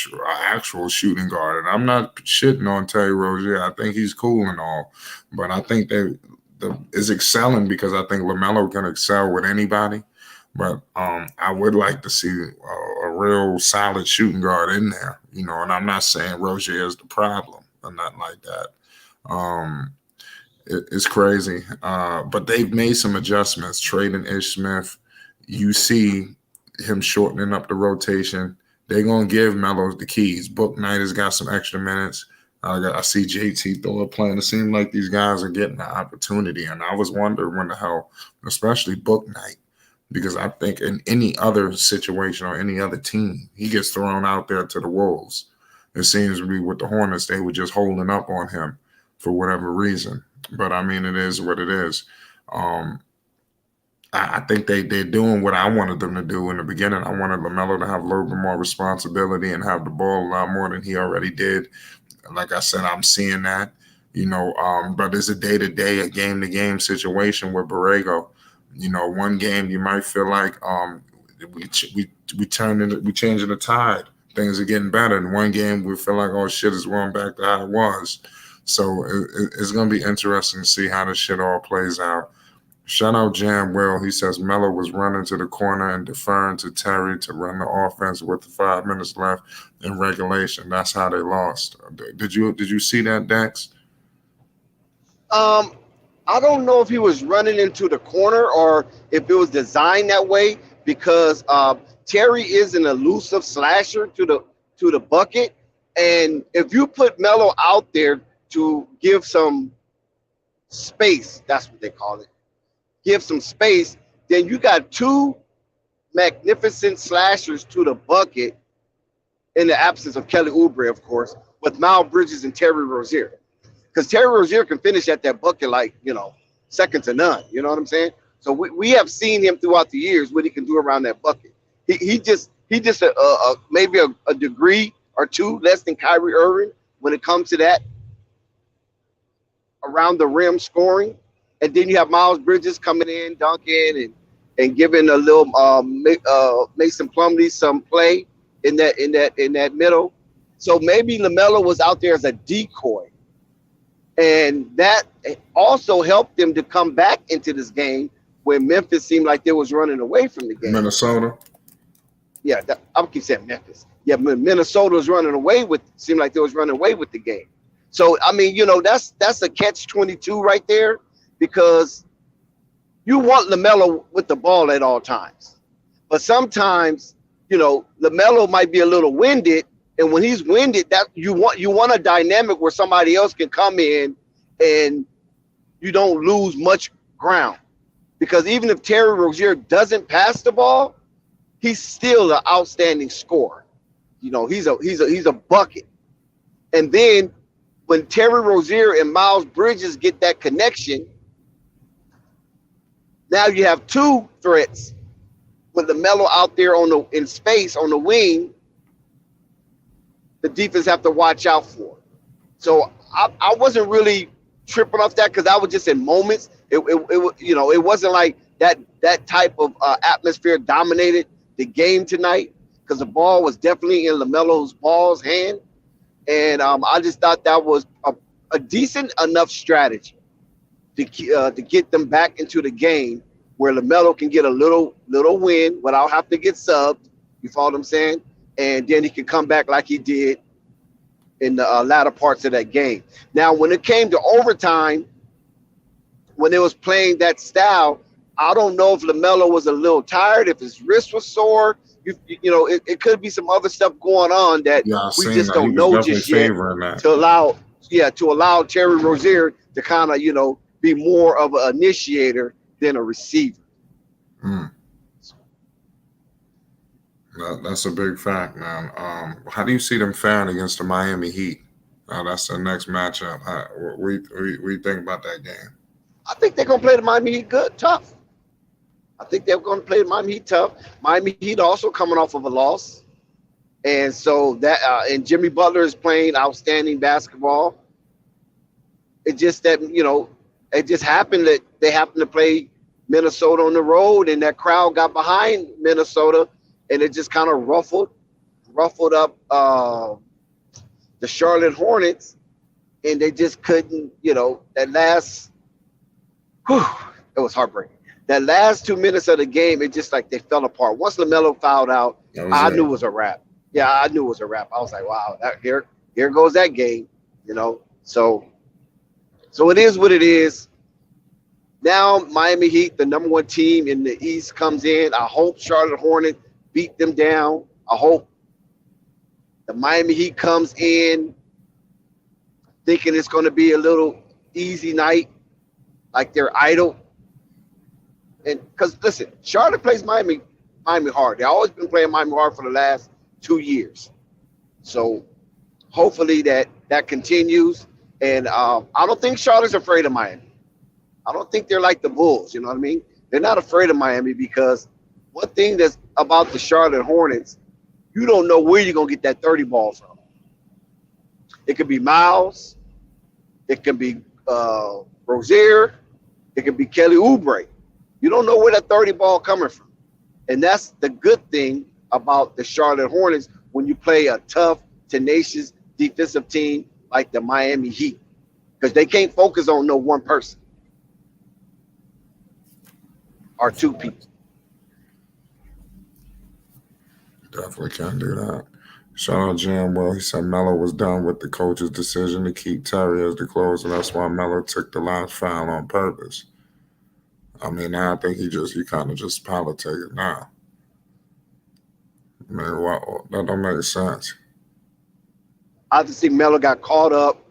actual shooting guard. And I'm not shitting on Terry Rozier. I think he's cool and all, but I think is excelling because I think LaMelo can excel with anybody. But I would like to see a real solid shooting guard in there, and I'm not saying Rozier is the problem or nothing like that. It's crazy. But they've made some adjustments, trading Ish Smith. You see him shortening up the rotation. They're going to give Melo the keys. Book Knight has got some extra minutes. I see JT Thor playing. It seems like these guys are getting the opportunity. And I was wondering when the hell, especially Book Knight, because I think in any other situation or any other team, he gets thrown out there to the Wolves. It seems to be with the Hornets, they were just holding up on him for whatever reason. But, I mean, it is what it is. I think they're doing what I wanted them to do in the beginning. I wanted LaMelo to have a little bit more responsibility and have the ball a lot more than he already did. Like I said, I'm seeing that, but it's a day-to-day, a game-to-game situation with Borrego. One game you might feel like we changing the tide. Things are getting better. And one game we feel like, oh, shit is going back to how it was. So it's going to be interesting to see how this shit all plays out. Shout out Jam Will. He says Melo was running to the corner and deferring to Terry to run the offense with the 5 minutes left in regulation. That's how they lost. Did you see that, Dex? I don't know if he was running into the corner or if it was designed that way because Terry is an elusive slasher to the bucket, and if you put Melo out there to give some space, that's what they call it, give some space, then you got two magnificent slashers to the bucket in the absence of Kelly Oubre, of course, with Miles Bridges and Terry Rozier. Because Terry Rozier can finish at that bucket like, second to none. You know what I'm saying? So we have seen him throughout the years what he can do around that bucket. He just maybe a degree or two less than Kyrie Irving when it comes to that around the rim scoring. And then you have Miles Bridges coming in, dunking and giving a little Mason Plumlee some play in that middle. So maybe LaMelo was out there as a decoy. And that also helped them to come back into this game where Memphis seemed like they was running away from the game. Minnesota. Yeah, I keep saying Memphis. Yeah, Minnesota was running away seemed like they was running away with the game. So I mean, that's a catch-22 right there because you want LaMelo with the ball at all times, but sometimes LaMelo might be a little winded. And when he's winded, that you want a dynamic where somebody else can come in and you don't lose much ground. Because even if Terry Rozier doesn't pass the ball, he's still an outstanding scorer. He's a bucket. And then when Terry Rozier and Miles Bridges get that connection, now you have two threats with LaMelo out there in space on the wing. The defense have to watch out for. So I wasn't really tripping off that because I was just in moments. It wasn't like that type of atmosphere dominated the game tonight because the ball was definitely in LaMelo's ball's hand, and I just thought that was a decent enough strategy to get them back into the game where LaMelo can get a little win without having to get subbed. You follow what I'm saying? And then he can come back like he did in the latter parts of that game. Now, when it came to overtime, when they was playing that style, I don't know if LaMelo was a little tired, if his wrist was sore. It could be some other stuff going on that we just don't know just yet to allow Terry Rozier to kind of, be more of an initiator than a receiver. That's a big fact, man. How do you see them faring against the Miami Heat? That's the next matchup. We think about that game. I think they're going to play the Miami Heat tough. I think they're going to play the Miami Heat tough. Miami Heat also coming off of a loss. And so that and Jimmy Butler is playing outstanding basketball. It's just that, it just happened that they happened to play Minnesota on the road and that crowd got behind Minnesota. And it just kind of ruffled up the Charlotte Hornets, and they just couldn't, that last, it was heartbreaking. That last 2 minutes of the game, it just like they fell apart. Once LaMelo fouled out, I knew it was a wrap. Yeah, I knew it was a wrap. I was like, wow, here goes that game, So it is what it is. Now Miami Heat, the number one team in the East, comes in. I hope Charlotte Hornets beat them down. I hope the Miami Heat comes in thinking it's going to be a little easy night, like they're idle. And because listen, Charlotte plays Miami hard. They've always been playing Miami hard for the last 2 years. So hopefully that continues. And I don't think Charlotte's afraid of Miami. I don't think they're like the Bulls. You know what I mean? They're not afraid of Miami because one thing that's about the Charlotte Hornets, you don't know where you're going to get that 30 ball from. It could be Miles. It could be Rozier. It could be Kelly Oubre. You don't know where that 30 ball coming from. And that's the good thing about the Charlotte Hornets when you play a tough, tenacious defensive team like the Miami Heat. Because they can't focus on no one person or two people. Definitely can't do that. Shout out Jam Well. He said Melo was done with the coach's decision to keep Terry as the closer. That's why Melo took the last foul on purpose. I mean, I think he kind of just politicking now. I mean, that don't make sense. I just think Melo got caught up.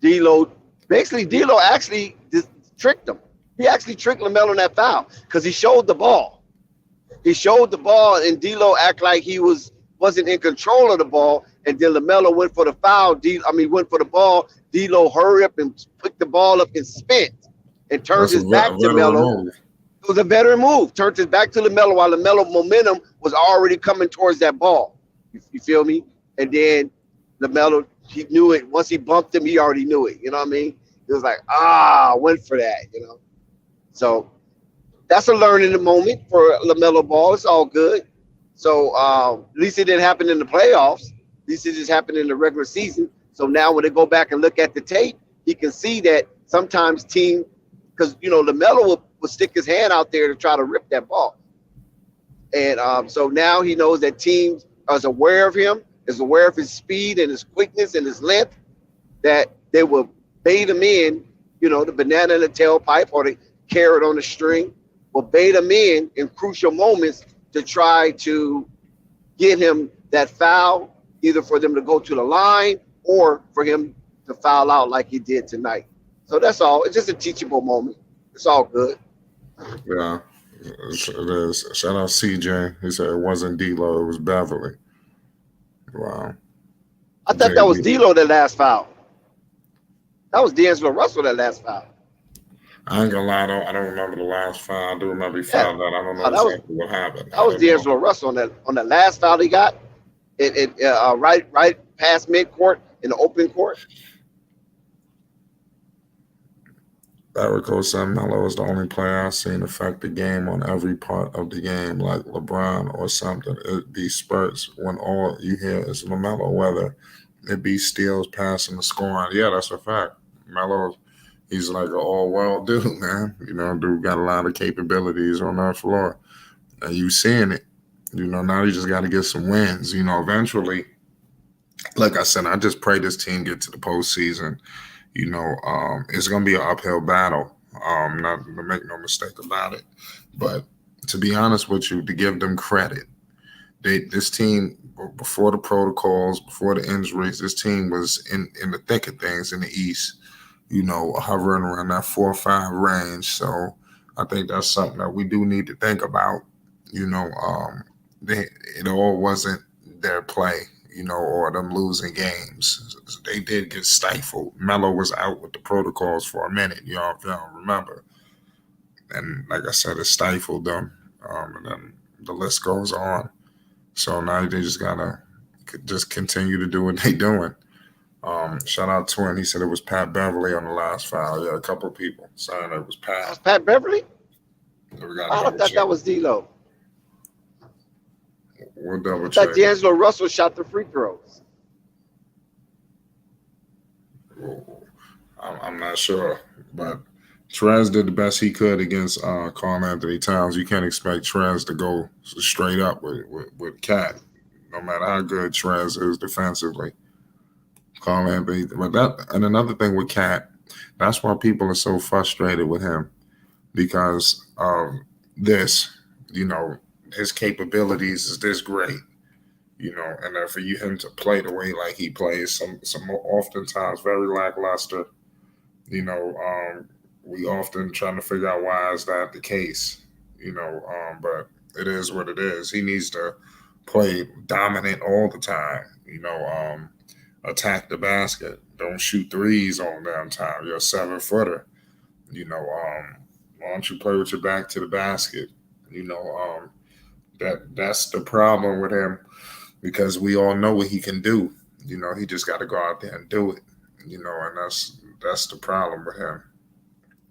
D'Lo actually just tricked him. He actually tricked LaMelo in that foul because he showed the ball. He showed the ball, and D'Lo act like he wasn't in control of the ball, and then LaMelo went for the foul. Went for the ball. D'Lo hurried up and picked the ball up and spent and turned That's his back to Melo. move. It was a veteran move. Turned his back to LaMelo while LaMelo momentum was already coming towards that ball. You feel me? And then LaMelo, he knew it. Once he bumped him, he already knew it. You know what I mean? It was like, went for that, you know? So that's a learning moment for LaMelo Ball. It's all good. So at least it didn't happen in the playoffs. At least it just happened in the regular season. So now when they go back and look at the tape, he can see that sometimes because, LaMelo will stick his hand out there to try to rip that ball. And so now he knows that teams are aware of him, is aware of his speed and his quickness and his length, that they will bait him in, the banana in the tailpipe or the carrot on the string, will bait him in crucial moments to try to get him that foul, either for them to go to the line or for him to foul out like he did tonight. So that's all. It's just a teachable moment. It's all good. Yeah, it is. Shout out CJ. He said it wasn't D'Lo, it was Beverley. Wow. I thought that was D'Lo that last foul. That was D'Angelo Russell that last foul. I ain't gonna lie, I don't remember the last foul. I do remember he fouled that. I don't know exactly what happened. That was D'Angelo Russell on that last foul he got. Right past midcourt in the open court. Erico said Melo is the only player I've seen affect the game on every part of the game, like LeBron or something. It be spurts when all you hear is LaMelo, whether it be steals, passing, or scoring. Yeah, that's a fact. Melo, he's like an all-world dude, man. Dude got a lot of capabilities on that floor. And you seeing it. Now you just got to get some wins. Eventually, like I said, I just pray this team get to the postseason. It's going to be an uphill battle. Not to make no mistake about it. But to be honest with you, to give them credit, this team, before the protocols, before the injuries, this team was in the thick of things in the East, hovering around that 4 or 5 range. So I think that's something that we do need to think about. It all wasn't their play, or them losing games. They did get stifled. Melo was out with the protocols for a minute, if y'all remember. And like I said, it stifled them. And then the list goes on. So now they just got to just continue to do what they're doing. Shout out Twin. He said it was Pat Beverley on the last foul. Yeah, a couple of people saying it was Pat. That was Pat Beverley? I thought that was D'Lo. We'll double I check. thought D'Angelo Russell shot the free throws. I'm not sure, but Trez did the best he could against Karl Anthony Towns. You can't expect Trez to go straight up with Cat, no matter how good Trez is defensively. Karl Anthony, and another thing with Cat, that's why people are so frustrated with him, because of this. His capabilities is this great. And then for him to play the way like he plays, some oftentimes very lackluster. We often trying to figure out why is that the case. But it is what it is. He needs to play dominant all the time. Attack the basket. Don't shoot threes all the damn time. You're a 7-footer. Why don't you play with your back to the basket? That's the problem with him, because we all know what he can do. He just got to go out there and do it. And that's the problem with him.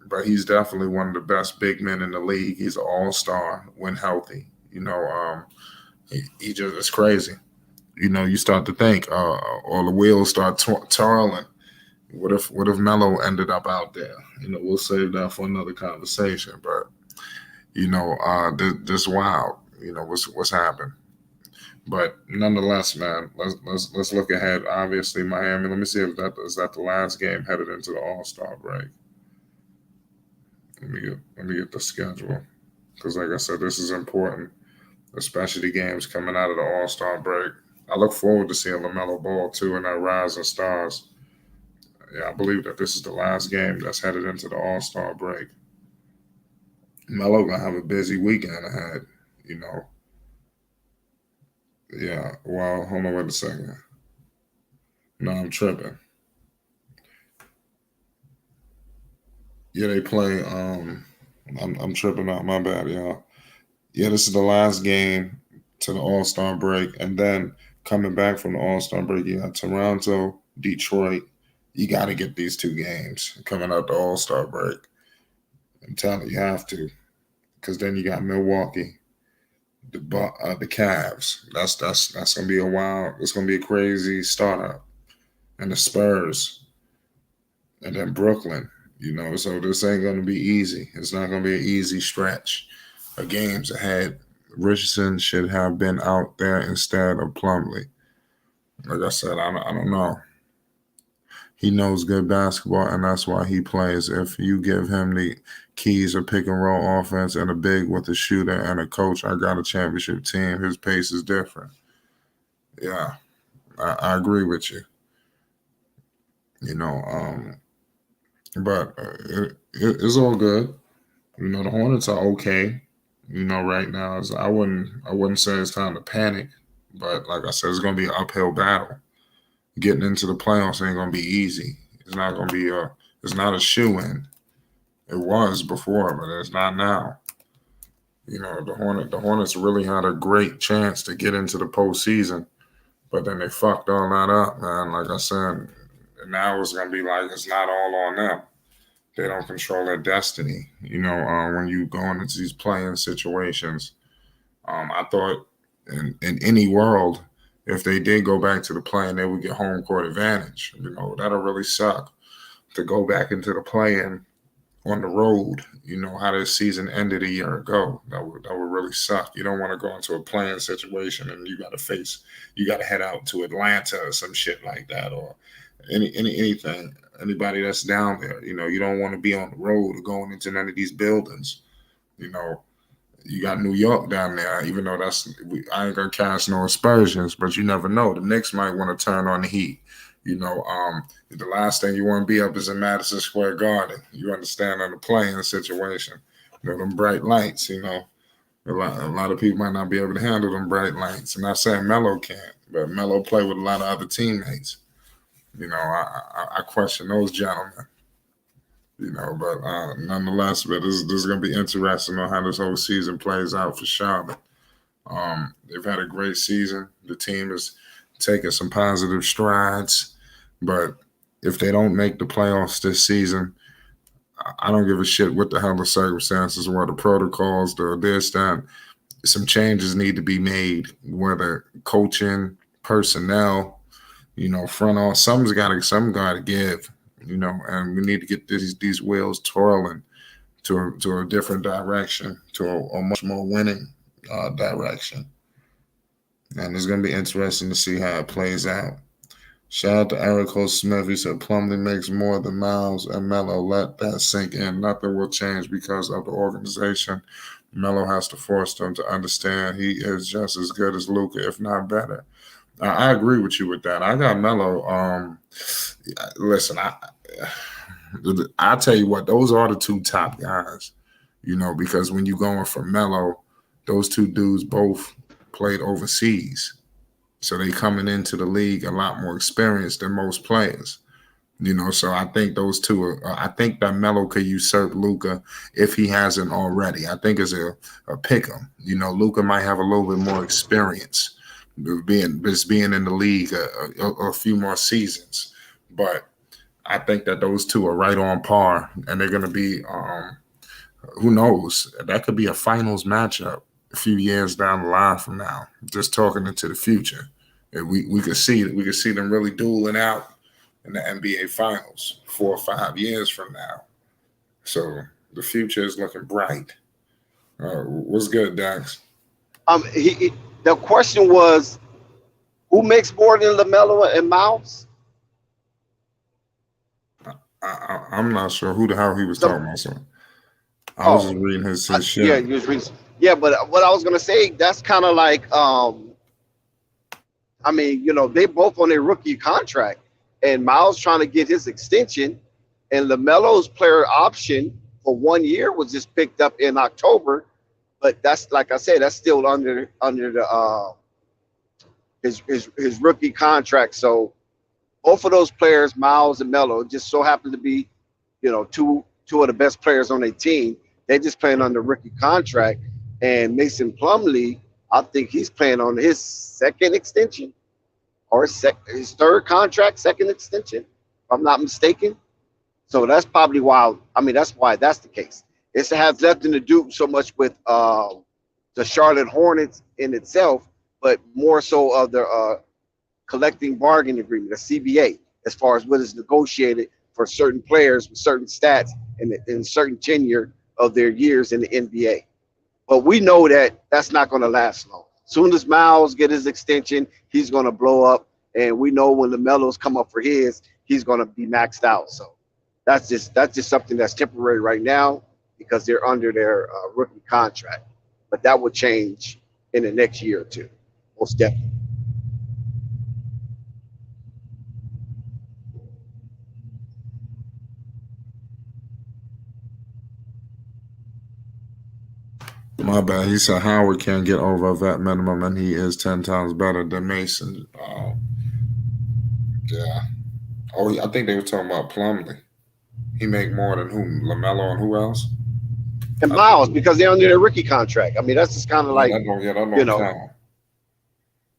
But he's definitely one of the best big men in the league. He's an all-star when healthy. He just is crazy. You start to think, or the wheels start twirling. What if Melo ended up out there? We'll save that for another conversation. But this wild. What's happened. But nonetheless, man, let's look ahead. Obviously, Miami. Let me see if that is that the last game headed into the All-Star break. Let me get the schedule because, like I said, this is important, especially the games coming out of the All-Star break. I look forward to seeing Lamelo Ball too in that Rising Stars. Yeah, I believe that this is the last game that's headed into the All-Star break. Melo gonna have a busy weekend ahead, you know. Yeah. Well, hold on, wait a second. No, I'm tripping. Yeah, they play. I'm tripping out. My bad, y'all. Yeah, this is the last game to the All Star break, and then coming back from the All Star break, you got Toronto, Detroit. You got to get these two games coming out the All Star break. I'm telling you, you have to, because then you got Milwaukee, the Cavs. That's gonna be a wild. It's gonna be a crazy startup, and the Spurs, and then Brooklyn. You know, so this ain't gonna be easy. It's not gonna be an easy stretch of games ahead. Richardson should have been out there instead of Plumlee. Like I said, I don't know. He knows good basketball, and that's why he plays. If you give him the keys of pick and roll offense and a big with a shooter and a coach, I got a championship team. His pace is different. Yeah, I agree with you. You know, but it's all good. You know, the Hornets are okay. You know, right now, I wouldn't say it's time to panic, but like I said, it's gonna be an uphill battle. Getting into the playoffs ain't gonna be easy. It's not gonna be a. It's not a shoe in. It was before, but it's not now. You know, the Hornets really had a great chance to get into the postseason, but then they fucked all that up, man. Like I said, now it's gonna be like it's not all on them. They don't control their destiny. You know, when you go into these playing situations, I thought in any world, if they did go back to the play and they would get home court advantage, you know, that'll really suck to go back into the play-in on the road. You know how this season ended a year ago. That would really suck. You don't want to go into a playing situation and you got to head out to Atlanta or some shit like that, or anything. Anybody that's down there, you know, you don't want to be on the road or going into none of these buildings. You know, you got New York down there, even though I ain't gonna cast no aspersions, but you never know. The Knicks might want to turn on the heat. You know, the last thing you want to be up is in Madison Square Garden. You understand on the playing situation. You know, them bright lights, you know. A lot of people might not be able to handle them bright lights. I'm not saying Melo can't, but Melo play with a lot of other teammates. You know, I question those gentlemen. You know, but nonetheless, but this is going to be interesting on how this whole season plays out for Charlotte. They've had a great season. The team is taking some positive strides, but if they don't make the playoffs this season, I don't give a shit what the hell the circumstances were, the protocols, the this, that. Some changes need to be made, whether coaching, personnel, you know, front office, something's got to give. You know, and we need to get these wheels twirling to a different direction, to a much more winning direction. And it's going to be interesting to see how it plays out. Shout out to Eric O. Smith. He said Plumlee makes more than Miles and Melo. Let that sink in. Nothing will change because of the organization. Melo has to force them to understand he is just as good as Luka, if not better. I agree with you with that. I got Melo. Listen, I'll tell you what, those are the two top guys, you know, because when you're going for Melo, those two dudes both played overseas. So they coming into the league a lot more experienced than most players, you know. So I think those two I think that Melo could usurp Luka if he hasn't already. I think it's a pick 'em. You know, Luka might have a little bit more experience being in the league a few more seasons. But I think that those two are right on par, and they're going to be, who knows, that could be a finals matchup a few years down the line from now, just talking into the future. And we could see them really dueling out in the NBA finals 4 or 5 years from now. So the future is looking bright. What's good, Dax? He The question was, who makes more than LaMelo and Miles? I'm not sure who the hell he was talking about. So I was just reading his shit. Yeah, you was reading. Yeah, but what I was gonna say, that's kind of like, I mean, you know, they both on their rookie contract, and Miles trying to get his extension, and LaMelo's player option for 1 year was just picked up in October, but that's, like I said, that's still under the his rookie contract. So both of those players, Miles and Melo, just so happen to be, you know, two of the best players on their team. They just playing on the rookie contract, and Mason Plumlee, I think he's playing on his second extension or his third contract, second extension, if I'm not mistaken. So that's probably why. I mean, that's why that's the case. It has nothing to do so much with the Charlotte Hornets in itself, but more so of the collecting bargain agreement, the CBA, as far as what is negotiated for certain players with certain stats and certain tenure of their years in the NBA. But we know that that's not going to last long. Soon as Miles get his extension, he's going to blow up, and we know when LaMelo's come up for his, he's going to be maxed out. So that's just something that's temporary right now because they're under their rookie contract. But that will change in the next year or two, most definitely. My bad. He said Howard can't get over a vet minimum, and he is 10 times better than Mason. Yeah. Oh, I think they were talking about Plumlee. He make more than who? LaMelo and who else? And Miles, because they're under their rookie contract. I mean, that's just kind of like, that don't you know, count.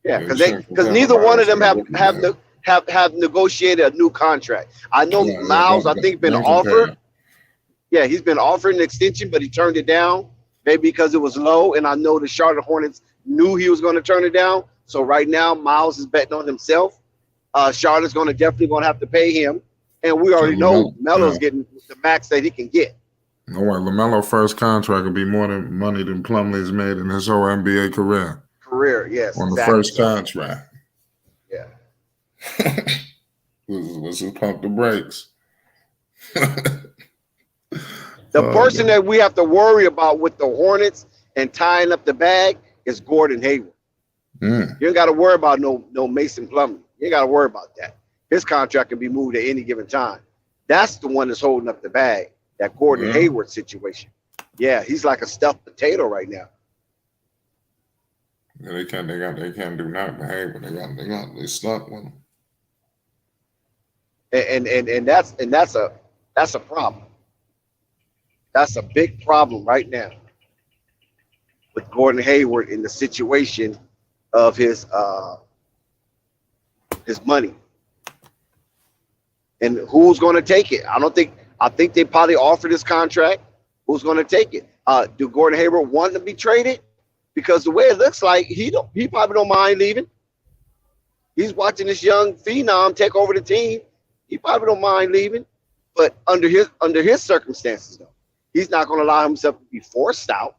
Yeah, because neither one of them have negotiated a new contract. I know Miles, I think, been offered. Yeah, he's been offered an extension, but he turned it down, maybe because it was low. And I know the Charlotte Hornets knew he was going to turn it down. So right now, Miles is betting on himself. Charlotte's definitely going to have to pay him, and we already know Melo's getting the max that he can get. No way, LaMelo's first contract will be more than money than Plumlee's made in his whole NBA career. Yes, on the first contract. Yeah. Let's just pump the brakes. The person that we have to worry about with the Hornets and tying up the bag is Gordon Hayward. You ain't got to worry about no Mason Plumlee. You ain't got to worry about that. His contract can be moved at any given time. That's the one that's holding up the bag, that Gordon Hayward situation. Yeah, he's like a stuffed potato right now. Yeah, they can't do nothing to Hayward. They stuck with him. And that's a problem. That's a big problem right now with Gordon Hayward in the situation of his money. And who's going to take it? I think they probably offered his contract. Who's going to take it? Do Gordon Hayward want to be traded? Because the way it looks like, he probably don't mind leaving. He's watching this young phenom take over the team. He probably don't mind leaving. But under his circumstances, though, he's not going to allow himself to be forced out.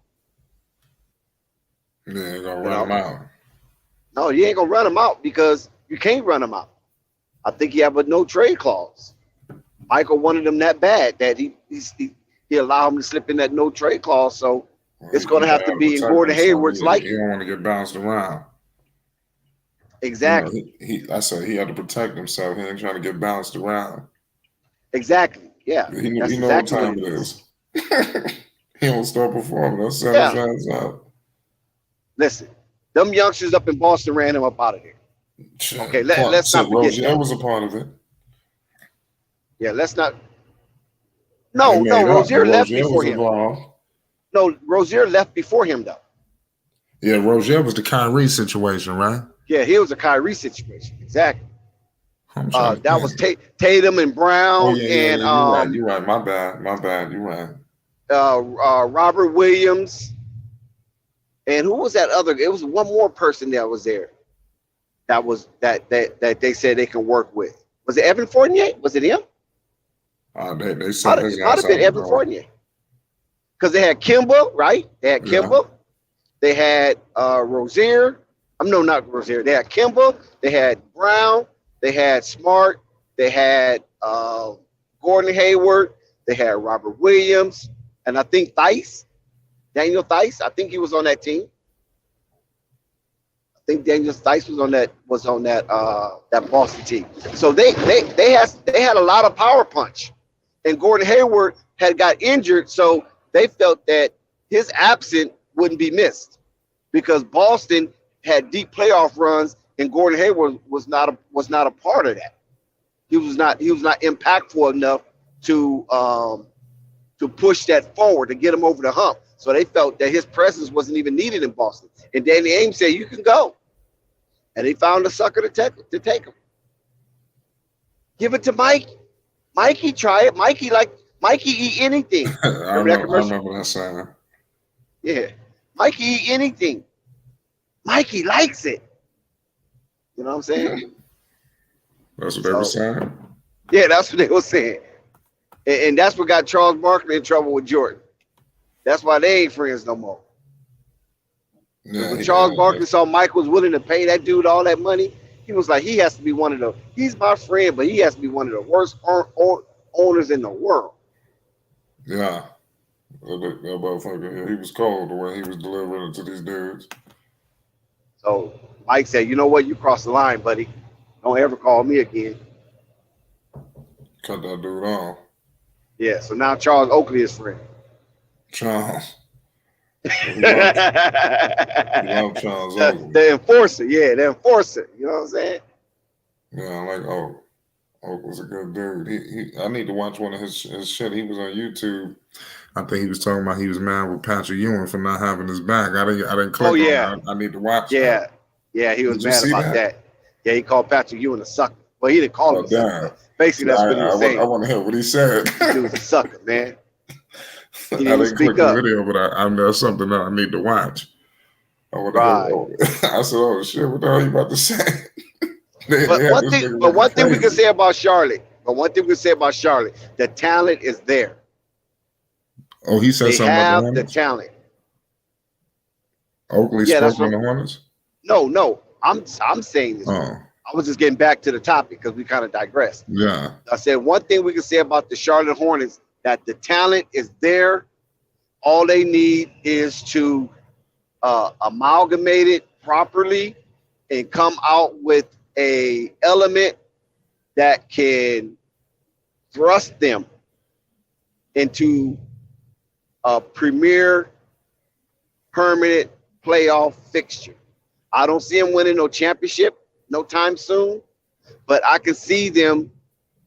Yeah, they're going to run him out. No, you ain't going to run him out because you can't run him out. I think he have a no trade clause. Michael wanted him that bad that he allowed him to slip in that no trade clause. So it's going to have to be in Gordon Hayward's liking. He don't want to get bounced around. Exactly. I said he had to protect himself. He ain't trying to get bounced around. Exactly. Yeah. He know what time it is. He don't start performing. That's shines out. Listen, them youngsters up in Boston ran him up out of here. Okay, let's not forget Rozier was a part of it. Yeah, let's not. No, Rozier left before him. No, Rozier left before him, though. Yeah, Rozier was the Kyrie situation, right? Yeah, he was a Kyrie situation. Exactly. That was Tatum and Brown you're right. My bad. You're right. Robert Williams. And who was that other? It was one more person that was there. That was that they said they can work with. Was it Evan Fournier? Was it him? They said it might have been Evan Fournier. Because they had Kimba, right? They had Kimba. They had Rozier. I'm no, not Rozier. They had Kimba, they had Brown, they had Smart, they had Gordon Hayward, they had Robert Williams, and I think Daniel Theis. I think he was on that team. I think Daniel Theis was on that Boston team. So they had a lot of power punch, and Gordon Hayward had got injured, so they felt that his absence wouldn't be missed because Boston had deep playoff runs, and Gordon Hayward was not a part of that. He was not impactful enough to push that forward to get him over the hump. So they felt that his presence wasn't even needed in Boston. And Danny Ainge said, "You can go," and they found a sucker to take him. Give it to Mike. Mikey, try it. Mikey eat anything. I remember that saying. Yeah, Mikey eat anything. Mikey likes it. You know what I'm saying? That's what they were saying. Yeah, that's what they were saying. And that's what got Charles Barkley in trouble with Jordan. That's why they ain't friends no more. Yeah, When Charles Barkley saw Mike was willing to pay that dude all that money, he was like, he has to be one of the, he's my friend, but he has to be one of the worst owners in the world. Yeah. That motherfucker, he was cold the way he was delivering it to these dudes. So Mike said, "You know what? You crossed the line, buddy. Don't ever call me again." Cut that dude off. Yeah, so now Charles Oakley is friend. Charles. He loved Charles Oakley. The enforcer, yeah, the enforcer. You know what I'm saying? Yeah, I like Oak. Oak was a good dude. I need to watch one of his shit. He was on YouTube. I think he was talking about he was mad with Patrick Ewing for not having his back. I didn't click on it. I need to watch that. Yeah, he was mad about that. Yeah, he called Patrick Ewing a sucker. Well, he didn't call him a sucker. Basically, that's what he was saying. I want to hear what he said. He was a sucker, man. I didn't click the video, but I know something that I need to watch. I said, "Oh shit, what the hell are you about to say?" But one thing we can say about Charlotte, the talent is there. Oh, he said something about the Hornets? The talent. Oakley spoke on the Hornets? No. I'm saying this. Oh. I was just getting back to the topic because we kind of digressed. Yeah. I said one thing we can say about the Charlotte Hornets, that the talent is there. All they need is to amalgamate it properly and come out with a element that can thrust them into a premier permanent playoff fixture. I don't see them winning no championship no time soon, but I can see them,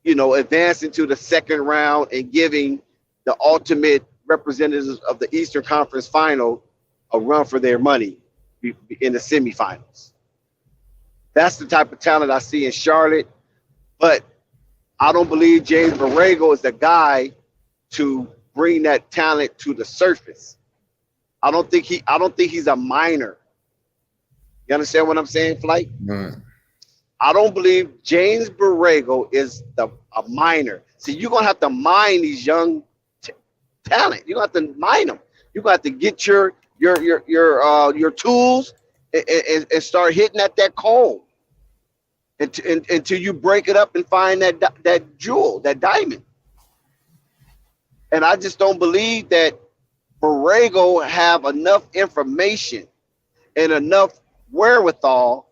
advancing to the second round and giving the ultimate representatives of the Eastern Conference Final a run for their money in the semifinals. That's the type of talent I see in Charlotte, but I don't believe James Borrego is the guy to bring that talent to the surface. I don't think he's a minor. You understand what I'm saying, Flight? Right. I don't believe James Borrego is a minor. See, you're gonna have to mine these young talent. You're gonna have to mine them. You're gonna have to get your tools and start hitting at that coal until you break it up and find that jewel, that diamond. And I just don't believe that Borrego have enough information and enough wherewithal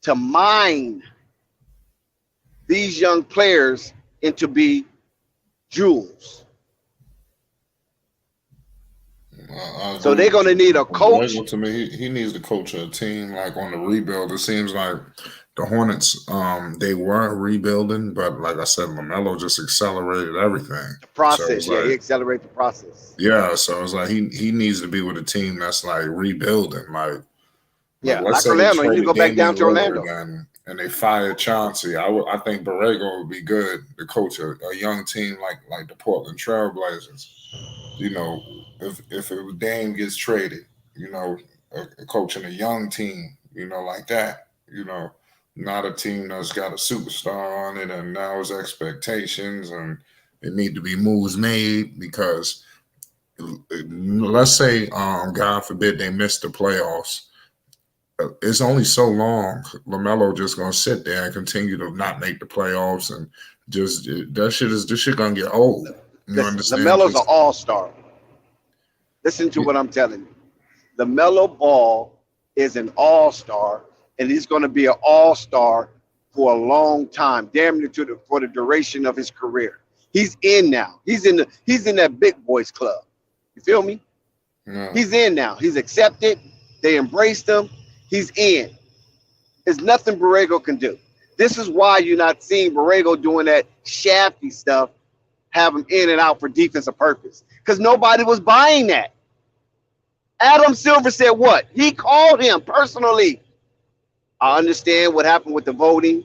to mine these young players into be jewels. So they're going to need a coach. To me, he needs to coach a team like on the rebuild. It seems like the Hornets, they weren't rebuilding, but like I said, Lamelo just accelerated everything. The process, so he accelerated the process. Yeah, so it's like he needs to be with a team that's like rebuilding, like like Orlando. You go back down to Orlando, and they fired Chauncey. I think Borrego would be good to coach a young team like the Portland Trailblazers. If Dame gets traded, coaching a young team, like that, not a team that's got a superstar on it and now it's expectations and it need to be moves made because let's say, God forbid, they miss the playoffs. it's only so long LaMelo just gonna sit there and continue to not make the playoffs, and just this shit gonna get old. You understand? LaMelo's an all-star. Listen to what I'm telling you. LaMelo Ball is an all-star, and he's going to be an all-star for a long time, damn near for the duration of his career. He's in now. He's in that big boys club. You feel me? Yeah. He's in now. He's accepted. They embraced him. He's in. There's nothing Borrego can do. This is why you're not seeing Borrego doing that shafty stuff, have him in and out for defensive purpose, because nobody was buying that. Adam Silver said what? He called him personally. I understand what happened with the voting.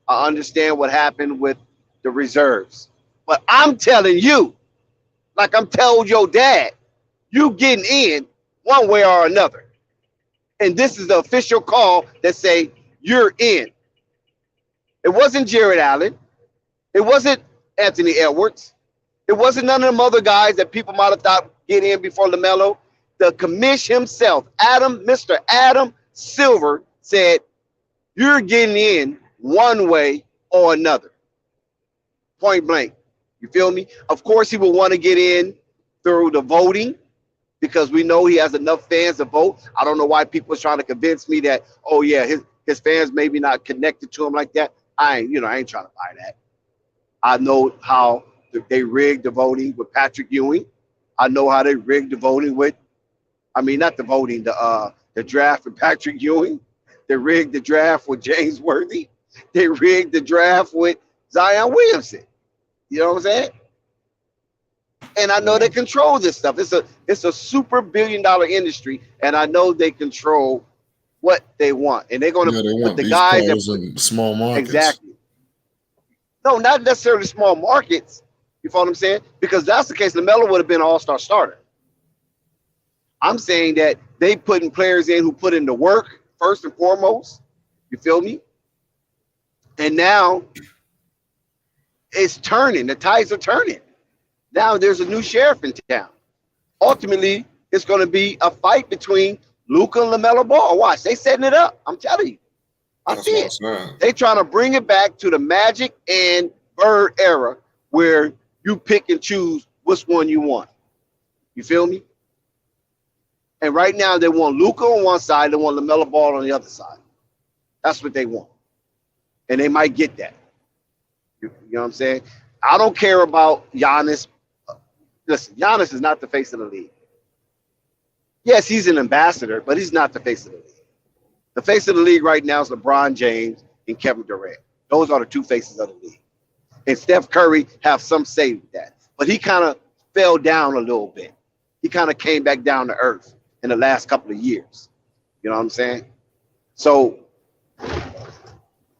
I understand what happened with the reserves. But I'm telling you, like I'm telling your dad, you getting in one way or another. And this is the official call that say you're in. It wasn't Jared Allen. It wasn't Anthony Edwards. It wasn't none of them other guys that people might have thought get in before LaMelo. The commish himself, Mr. Adam Silver, said, you're getting in one way or another. Point blank. You feel me? Of course, he will want to get in through the voting, because we know he has enough fans to vote. I don't know why people are trying to convince me that, oh yeah, his fans maybe not connected to him like that. I ain't trying to buy that. I know how they rigged the voting with Patrick Ewing. I know how they rigged the voting with, not the voting, the draft with Patrick Ewing. They rigged the draft with James Worthy. They rigged the draft with Zion Williamson. You know what I'm saying? And I know they control this stuff. It's a super billion-dollar industry, and I know they control what they want. And they're going to put the guys in small markets. Exactly. No, not necessarily small markets. You follow what I'm saying? Because that's the case, LaMelo would have been an all-star starter. I'm saying that they putting players in who put in the work first and foremost. You feel me? And now it's turning. The tides are turning. Now there's a new sheriff in town. Ultimately, it's going to be a fight between Luka and LaMelo Ball. Watch, they setting it up. I'm telling you. I see it. They trying to bring it back to the Magic and Bird era, where you pick and choose which one you want. You feel me? And right now they want Luka on one side, they want LaMelo Ball on the other side. That's what they want. And they might get that. You know what I'm saying? I don't care about Giannis. Listen, Giannis is not the face of the league. Yes, he's an ambassador, but he's not the face of the league. The face of the league right now is LeBron James and Kevin Durant. Those are the two faces of the league. And Steph Curry have some say with that. But he kind of fell down a little bit. He kind of came back down to earth in the last couple of years. You know what I'm saying? So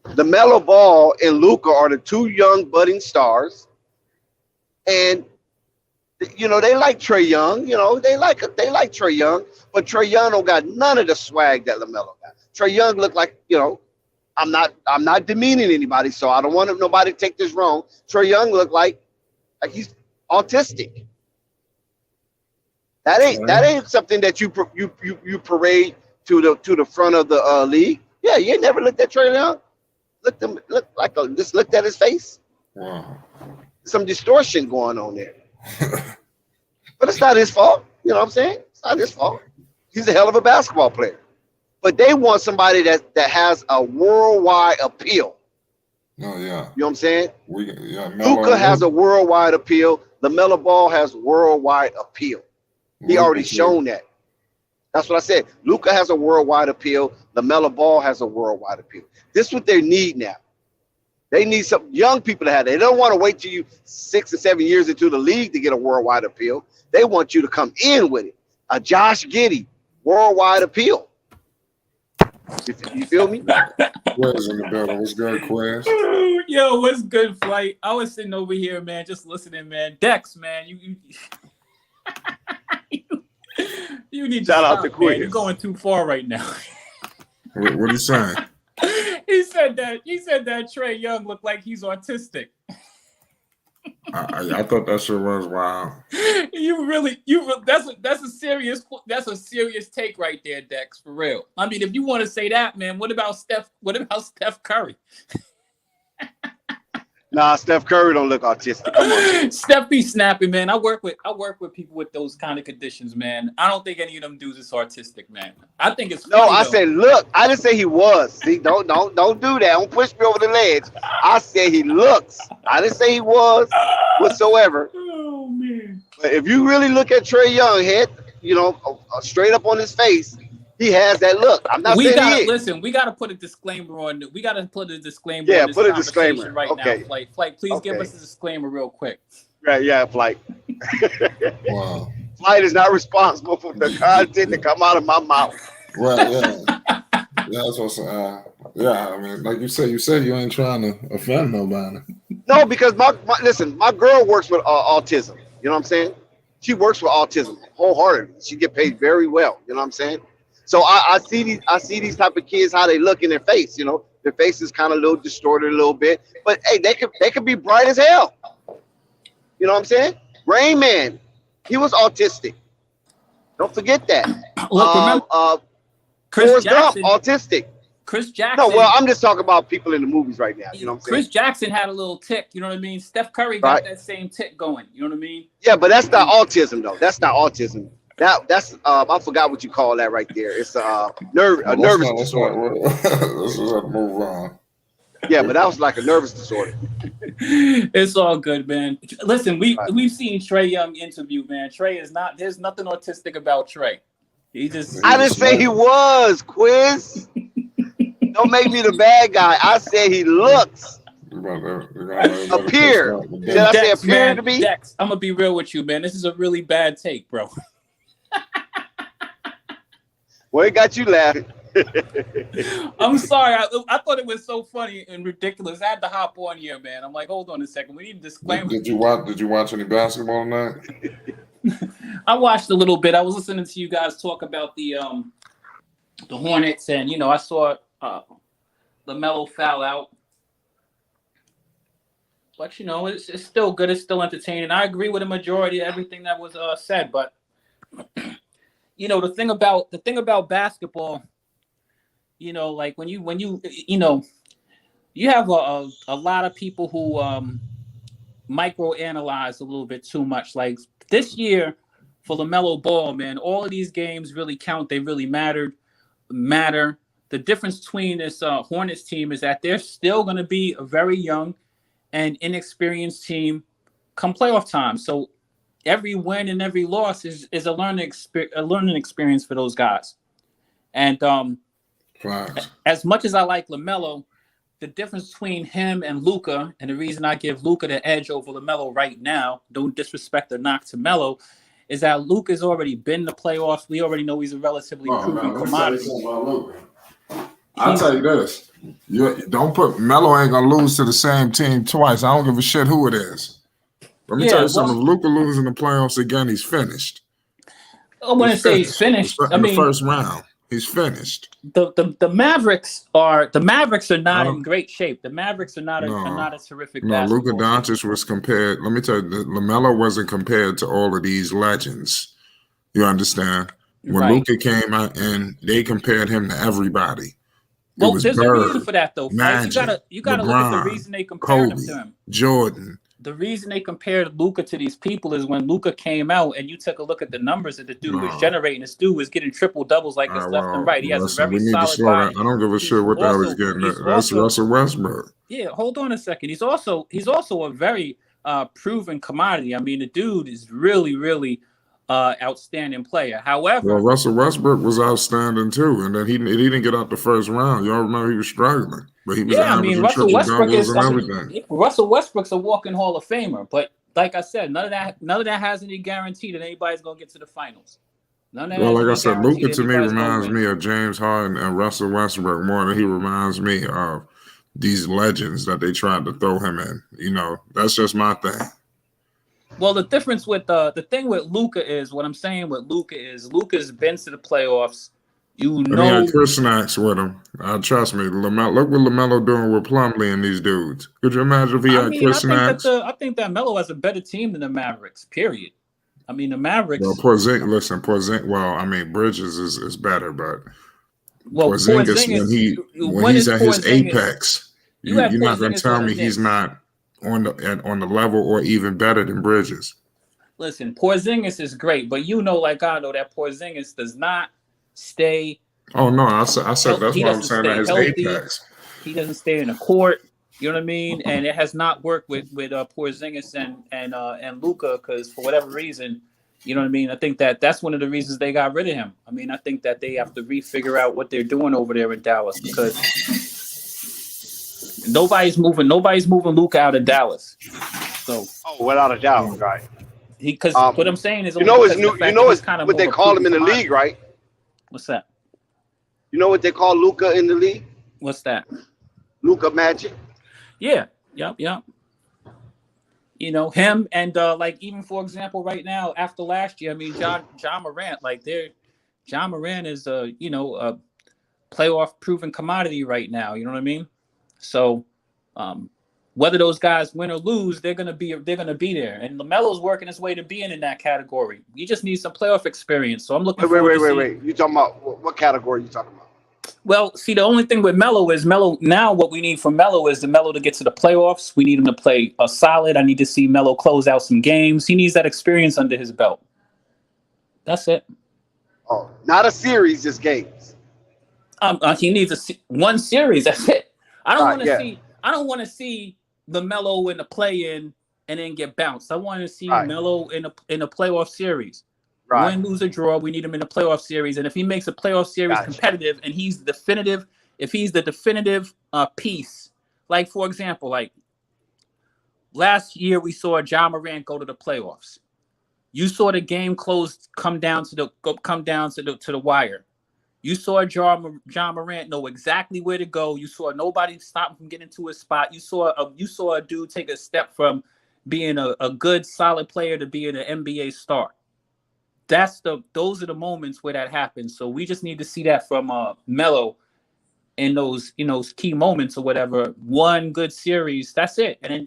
LaMelo Ball and Luka are the two young budding stars. And they like Trae Young. They like Trae Young, but Trae Young don't got none of the swag that LaMelo got. Trae Young look like, I'm not demeaning anybody, so I don't want nobody to take this wrong. Trae Young look like he's autistic. That ain't something that you parade to the front of the league. Yeah, you ain't never looked at Trae Young. Just looked at his face. Wow. Some distortion going on there. But it's not his fault. You know what I'm saying? It's not his fault. He's a hell of a basketball player. But they want somebody that has a worldwide appeal. Oh, yeah. You know what I'm saying? Luka has a worldwide appeal. LaMelo Ball has worldwide appeal. He already shown that. That's what I said. Luka has a worldwide appeal. LaMelo Ball has a worldwide appeal. This is what they need now. They need some young people to have that. They don't want to wait till you 6 or 7 years into the league to get a worldwide appeal. They want you to come in with it. A Josh Giddey, worldwide appeal. You feel me? Quiz in the building. What's good, Quiz? Yo, what's good, Flight? I was sitting over here, man, just listening, man. Dex, man, you you need to shout stop, out to man. Quiz. You're going too far right now. What are you saying? He said that Trae Young looked like he's autistic. I thought that shit was wild. That's a serious take right there, Dex, for real. I mean, if you want to say that, man, what about Steph Curry? Nah, Steph Curry don't look autistic. Come on. Steph be snapping, man. I work with people with those kind of conditions, man. I don't think any of them dudes is artistic, man. I think it's No, funny, I though. said look. I didn't say he was. See, don't do that. Don't push me over the ledge. I said he looks. I didn't say he was whatsoever. Oh man. But if you really look at Trae Young, head, straight up on his face, he has that look. I'm not saying he is. Listen. We gotta put a disclaimer on. We gotta put a disclaimer. Yeah, on this put a conversation disclaimer. right Okay. now. Flight, please give Okay. us a disclaimer real quick. Right, yeah, Flight. Wow. Flight is not responsible for the content that come out of my mouth. Well, yeah. Yeah, that's what's yeah, I mean, like you said you ain't trying to offend nobody. No, because my girl works with autism. You know what I'm saying? She works with autism wholeheartedly. She get paid very well. You know what I'm saying? So I see these type of kids, how they look in their face. Their face is kind of a little distorted a little bit, but hey, they could be bright as hell. You know what I'm saying? Rain Man, he was autistic. Don't forget that. Look, remember Chris Forrest Gump, Jackson. autistic. Chris Jackson. No, well, I'm just talking about people in the movies right now. You know what I'm saying? Chris Jackson had a little tick. You know what I mean? Steph Curry got Right. that same tick going. You know what I mean? Yeah, but that's not autism though. That's not autism. That's I forgot what you call that right there. It's a nervous disorder. Let's just move on. Yeah, but that was like a nervous disorder. It's all good, man. Listen, we've seen Trae Young interview, man. There's nothing autistic about Trae. He just I didn't say he was, Quiz. Don't make me the bad guy. I said he looks. Appear. Did I say Dex, appear man, to be? Dex, I'm gonna be real with you, man. This is a really bad take, bro. Well, it got you laughing. I'm sorry. I thought it was so funny and ridiculous. I had to hop on here, man. I'm like, hold on a second. We need a disclaimer. Did you watch any basketball tonight? I watched a little bit. I was listening to you guys talk about the Hornets, and I saw Lamelo foul out. But it's still good. It's still entertaining. I agree with the majority of everything that was said. But the thing about basketball, like when you have a lot of people who microanalyze a little bit too much. Like this year for LaMelo Ball, man, all of these games really count. They really matter. The difference between this Hornets team is that they're still going to be a very young and inexperienced team come playoff time. So every win and every loss is a learning experience for those guys. And as much as I like LaMelo, the difference between him and Luka, and the reason I give Luka the edge over LaMelo right now, don't disrespect or knock to Melo, is that Luka's already been in the playoffs. We already know he's a relatively proven commodity. I'll tell you this. You don't put Melo ain't gonna lose to the same team twice. I don't give a shit who it is. Let me tell you something. If Luka loses in the playoffs again, he's finished. I wouldn't say he's finished. In the first round, he's finished. The Mavericks are not in great shape. The Mavericks are not a terrific. No, Luka Doncic was compared. Let me tell you, LaMelo wasn't compared to all of these legends. You understand? When Luka came out and they compared him to everybody. Well, there's a reason for that, though. Magic, you gotta LeBron, look at the reason they compared Kobe, him to him. Jordan. The reason they compared Luka to these people is when Luka came out and you took a look at the numbers that the dude was generating. This dude was getting triple doubles like this left and right. He has a very solid body. I don't give a shit what the hell he's getting. That's Russell Westbrook. Yeah, hold on a second. He's also a very proven commodity. I mean, the dude is really, really outstanding player. However, Russell Westbrook was outstanding too, and then he didn't get out the first round. Y'all remember he was struggling, but he was averaging triple doubles and everything. Russell Westbrook's a walking Hall of Famer, but like I said, none of that has any guarantee that anybody's gonna get to the finals. None of that. Well, like I said, Luka to me reminds me of James Harden and Russell Westbrook more than he reminds me of these legends that they tried to throw him in. That's just my thing. Well, the difference with the thing with Luka is what I'm saying with Luka is Luka's been to the playoffs. You And he know, had Chris Snacks with him. Trust me, Lamelo. Look what Lamelo doing with Plumlee and these dudes. Could you imagine if he I had mean, Chris Snacks? I think that Melo has a better team than the Mavericks. Period. I mean, the Well, Mavericks. Porzingis. Well, I mean, Bridges is better, but Well, Porzingis when he's at his apex, You had you're not going to Porzingis tell on the me he's Knicks. not on the level or even better than Bridges. Listen, Porzingis is great, but you know, like I know, that Porzingis does not stay. Oh no, I said that's He why I'm doesn't saying stay at his healthy. apex. He doesn't stay in the court. You know what I mean? And it has not worked with Porzingis and Luka because for whatever reason, you know what I mean. I think that's one of the reasons they got rid of him. I mean, I think that they have to refigure out what they're doing over there in Dallas because nobody's moving Luka out of Dallas. So without a doubt, right? Because what I'm saying is, it's what they call him in the league, right? What's that? You know what they call Luka in the league? What's that? Luka Magic. Yeah. Yep. You know, him and like even for example, right now after last year, I mean, John Morant, like John Morant is a playoff proven commodity right now. You know what I mean? So whether those guys win or lose, they're gonna be there. And LaMelo's working his way to being in that category. You just need some playoff experience. So I'm looking. Wait. You talking about what category? You talking about? Well, see, the only thing with Melo is now what we need from Melo is the Melo to get to the playoffs. We need him to play a solid. I need to see Melo close out some games. He needs that experience under his belt. That's it. Oh, not a series, just games. He needs one series. That's it. I don't want to see the Melo in the play-in and then get bounced. I want to see Melo in a playoff series. Right. Win, lose, or draw, we need him in a playoff series. And if he makes a playoff series competitive and he's the definitive piece, like, for example, like last year we saw John Morant go to the playoffs. You saw the game come down to the wire. You saw John Morant know exactly where to go. You saw nobody stop him from getting to his spot. You saw a dude take a step from being a good, solid player to being an NBA star. Those are the moments where that happens. So we just need to see that from Melo in those key moments or whatever. One good series, that's it, and then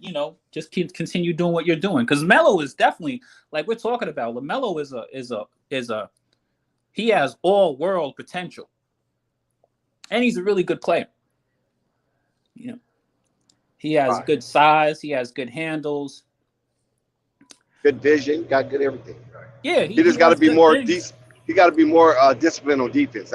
just continue doing what you're doing because Melo is definitely, like we're talking about. LaMelo is a he has all world potential, and he's a really good player. He has good size. He has good handles. Good vision. Got good everything. Yeah, he just got to be more. He got to be more disciplined on defense.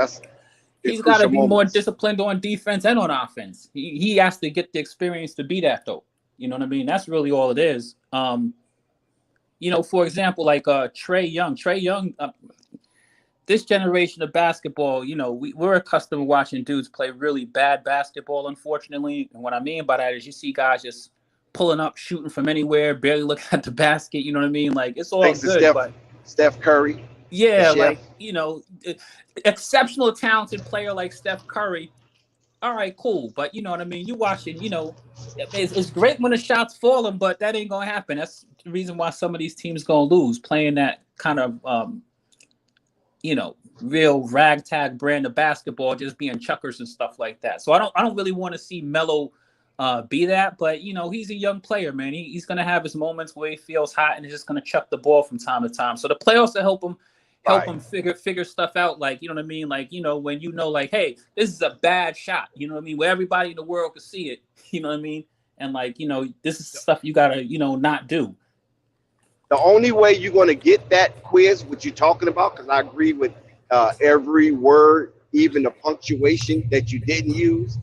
He's got to be more disciplined on defense and on offense. He has to get the experience to be that though. You know what I mean? That's really all it is. For example, like Trae Young. This generation of basketball, we're accustomed to watching dudes play really bad basketball, unfortunately. And what I mean by that is you see guys just pulling up, shooting from anywhere, barely looking at the basket. You know what I mean? Like, it's all good. Steph Curry. Yeah, like, exceptional talented player like Steph Curry. All right, cool. But you know what I mean? You watching, it's great when the shots falling, but that ain't going to happen. That's the reason why some of these teams going to lose, playing that kind of, real ragtag brand of basketball, just being chuckers and stuff like that. So I don't really want to see Melo be that, but he's a young player, man. He's gonna have his moments where he feels hot and he's just gonna chuck the ball from time to time. So the playoffs will help him figure stuff out. Like, you know what I mean? Like, when like, hey, this is a bad shot. You know what I mean? Where everybody in the world can see it. You know what I mean? And like, this is stuff you gotta, not do. The only way you're gonna get that quiz, what you're talking about, because I agree with every word, even the punctuation that you didn't use,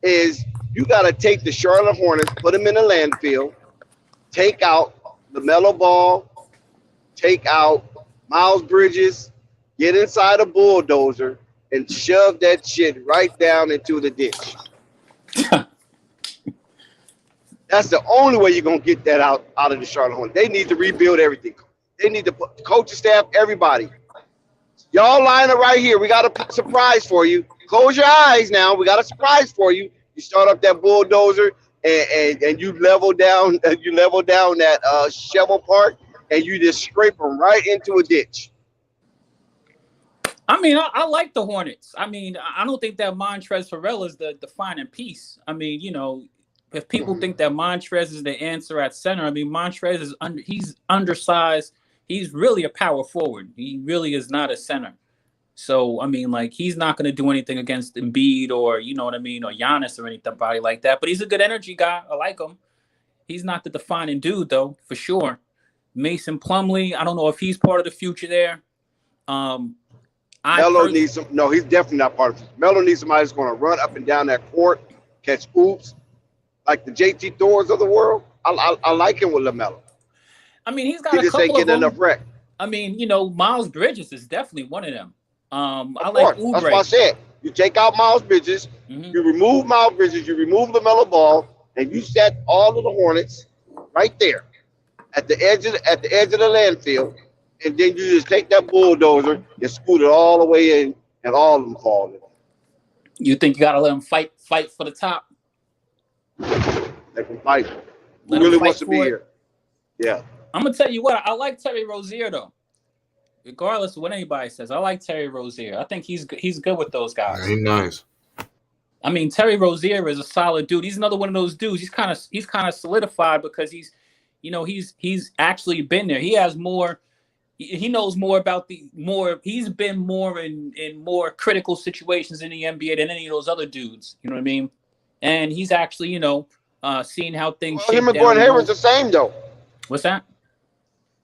is you got to take the Charlotte Hornets, put them in a landfill, take out LaMelo Ball, take out Miles Bridges, get inside a bulldozer, and shove that shit right down into the ditch. That's the only way you're going to get that out of the Charlotte Hornets. They need to rebuild everything. They need to put coaching staff, everybody. Y'all line up right here. We got a surprise for you. Close your eyes now. We got a surprise for you. You start up that bulldozer and you level down that shovel part, and you just scrape them right into a ditch. I mean, I like the Hornets. I mean, I don't think that Montrezl Harrell is the defining piece. I mean, if people think that Montrez is the answer at center, I mean, Montrez is he's undersized. He's really a power forward. He really is not a center. So, I mean, like, he's not going to do anything against Embiid or, you know what I mean, or Giannis or anybody like that. But he's a good energy guy. I like him. He's not the defining dude, though, for sure. Mason Plumlee, I don't know if he's part of the future there. Melo needs some. No, he's definitely not part of it. Melo needs somebody that's going to run up and down that court, catch oops, like the JT Thors of the world. I like him with Lamelo. I mean, he's got He a just couple ain't of getting them. enough rec. I mean, Miles Bridges is definitely one of them. I Of like course. Oubre. That's what I said. You take out Miles Bridges, you remove Miles Bridges, you remove LaMelo Ball, and you set all of the Hornets right there at the edge of the landfill, and then you just take that bulldozer and scoot it all the way in, and all of them fall in. You think you got to let them fight for the top? They can fight. Let Who really them wants fight to be for it. here? Yeah. I'm gonna tell you what, I like Terry Rozier though. Regardless of what anybody says, I like Terry Rozier. I think he's good with those guys. Ain't nice. I mean, Terry Rozier is a solid dude. He's another one of those dudes. He's kind of solidified because he's actually been there. He has more. He knows more about He's been more in more critical situations in the NBA than any of those other dudes. You know what I mean? And he's actually seeing how things. Well, him and Gordon Hayward's the same though. What's that?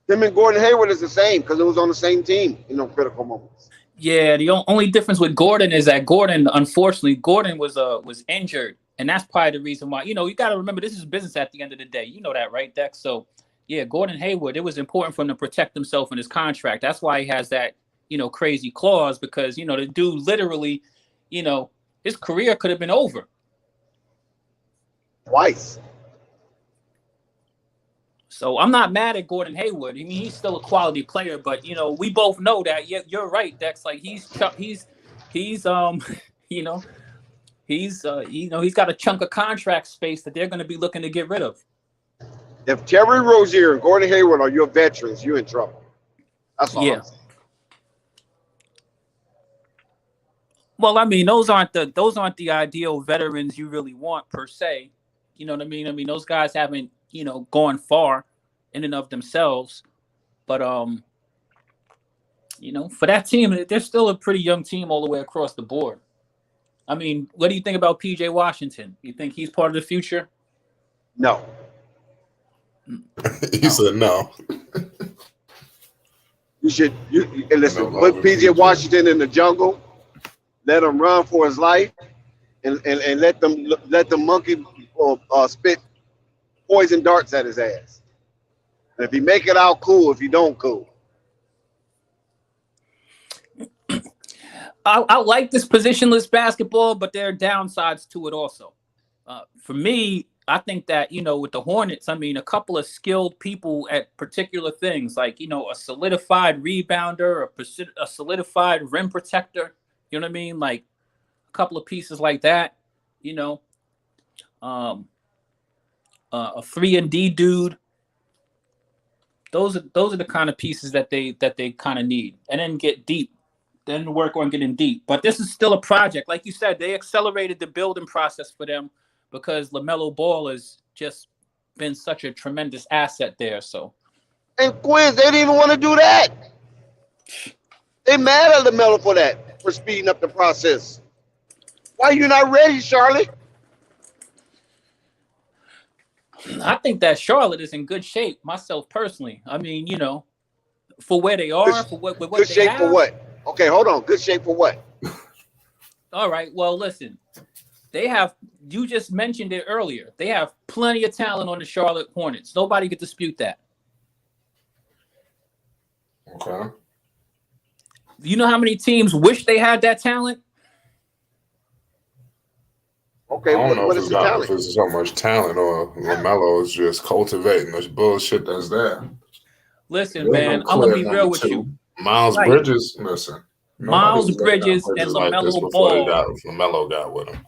Him and Gordon Hayward is the same because it was on the same team in those critical moments. Yeah, the only difference with Gordon is that unfortunately, Gordon was injured, and that's probably the reason why. You got to remember this is business at the end of the day. You know that, right, Dex? So, yeah, Gordon Hayward, it was important for him to protect himself in his contract. That's why he has that, crazy clause because the dude literally, his career could have been over Twice. So I'm not mad at Gordon Hayward. I mean, he's still a quality player, but we both know that. Yeah, you're right, Dex. Like he's got a chunk of contract space that they're going to be looking to get rid of. If Terry Rozier and Gordon Hayward are your veterans, you're in trouble. That's all. Yeah. Well, I mean, those aren't the ideal veterans you really want per se. You know what I mean? I mean, those guys haven't gone far in and of themselves. But, for that team, they're still a pretty young team all the way across the board. I mean, what do you think about P.J. Washington? You think he's part of the future? No. He said no. You listen, No, put P.J. Washington in the jungle, let him run for his life, and let the monkey spit poison darts at his ass. And if he make it out, cool. If he don't, cool. I like this positionless basketball, but there are downsides to it also. For me, I think that, with the Hornets, I mean, a couple of skilled people at particular things, like, a solidified rebounder, a solidified rim protector, you know what I mean? Like a couple of pieces like that, a 3-and-D dude. Those are the kind of pieces that they kind of need, and then get deep, then work on getting deep. But this is still a project, like you said. They accelerated the building process for them because LaMelo Ball has just been such a tremendous asset there. So, and Quiz, they didn't even want to do that. They mad at LaMelo for that, for speeding up the process. Why are you not ready, Charlotte? I think that Charlotte is in good shape, myself personally. I mean, for where they are, for what good they shape have. for what? Okay, hold on. Good shape for what? All right. Well, listen, they have. You just mentioned it earlier. They have plenty of talent on the Charlotte Hornets. Nobody could dispute that. Okay. You know how many teams wish they had that talent? Okay, I don't know what if is it's the not talent? if it's so much talent or LaMelo is just cultivating this bullshit that's there. Listen, There's man, no I'm gonna clear be real number with two. you. Miles Right. Bridges, listen. Miles nobody's got Bridges and like this LaMelo before Ball. LaMelo got with him.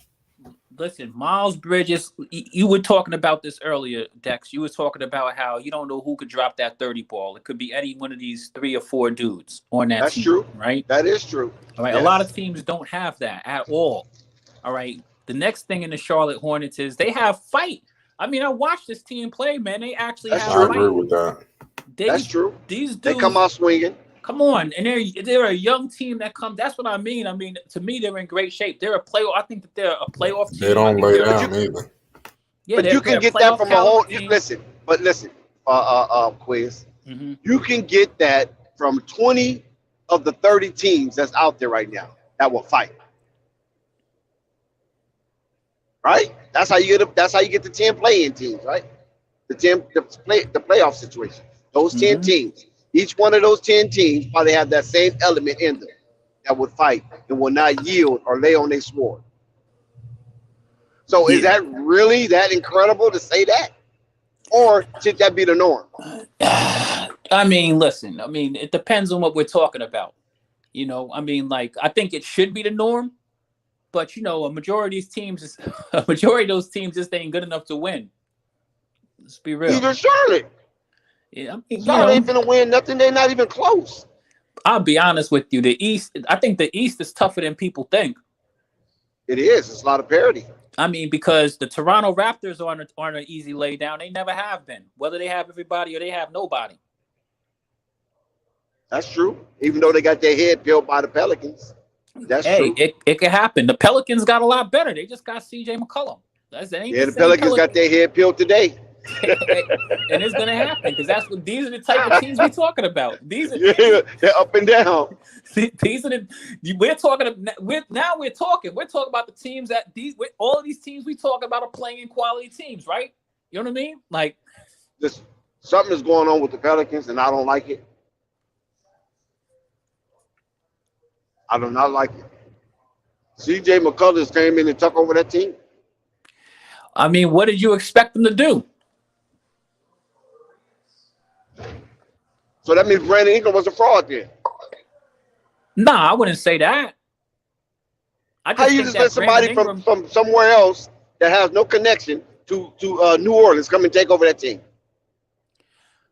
Listen, Miles Bridges, you were talking about this earlier, Dex. You were talking about how you don't know who could drop that 30 ball. It could be any one of these 3 or 4 dudes on that That's team, true. right? That is true. All right. Yes. A lot of teams don't have that at all. All right. The next thing in the Charlotte Hornets is they have fight. I mean, I watched this team play, man. They actually That's have true. I fight. agree with that. That's true. These They dudes come out swinging. come on, and they're a young team that come. That's what I mean. I mean, to me, they're in great shape. They're a playoff. I think that they're a playoff team. They don't lay down either. Yeah, But you can get that from a whole. Listen, Quiz. Mm-hmm. You can get that from 20 of the 30 teams that's out there right now that will fight. Right? That's how you get. That's how you get the 10 play-in teams, right? The playoff situation. Those 10 teams. Each one of those 10 teams probably have that same element in them that would fight and will not yield or lay on their sword. So is that really that incredible to say that? Or should that be the norm? I mean, listen, I mean, it depends on what we're talking about. You know, I mean, like, I think it should be the norm, but, you know, a majority of those teams just ain't good enough to win. Let's be real. Even Charlotte. Yeah, I mean, Charlotte ain't gonna win nothing. They're not even close. I'll be honest with you. The East, I think the East is tougher than people think. It is. It's a lot of parity. I mean, because the Toronto Raptors aren't an easy lay down. They never have been. Whether they have everybody or they have nobody. That's true. Even though they got their head peeled by the Pelicans. That's true. It could happen. The Pelicans got a lot better. They just got CJ McCollum. The Pelicans got their head peeled today. And it's gonna happen because these are the type of teams we're talking about. They're up and down. These are we're talking about the teams that all of these teams we talk about are playing quality teams, right? You know what I mean? Like, something is going on with the Pelicans, and I don't like it. I do not like it. CJ McCollum came in and took over that team. I mean, what did you expect them to do? So that means Brandon Ingram was a fraud then. Nah, I wouldn't say that. How you just let somebody from somewhere else that has no connection to New Orleans come and take over that team?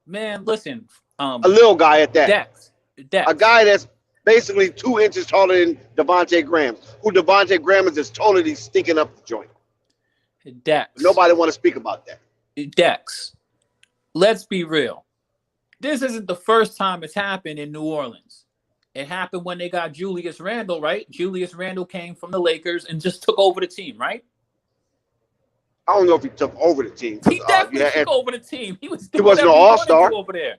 Man, listen. A little guy at that. Dex. A guy that's basically 2 inches taller than Devontae Graham, who Devontae Graham is just totally stinking up the joint. Dex. Nobody want to speak about that. Dex. Let's be real. This isn't the first time it's happened in New Orleans. It happened when they got Julius Randle, right? Julius Randle came from the Lakers and just took over the team, right? I don't know if he took over the team. He definitely took over the team. He wasn't no all-star over there.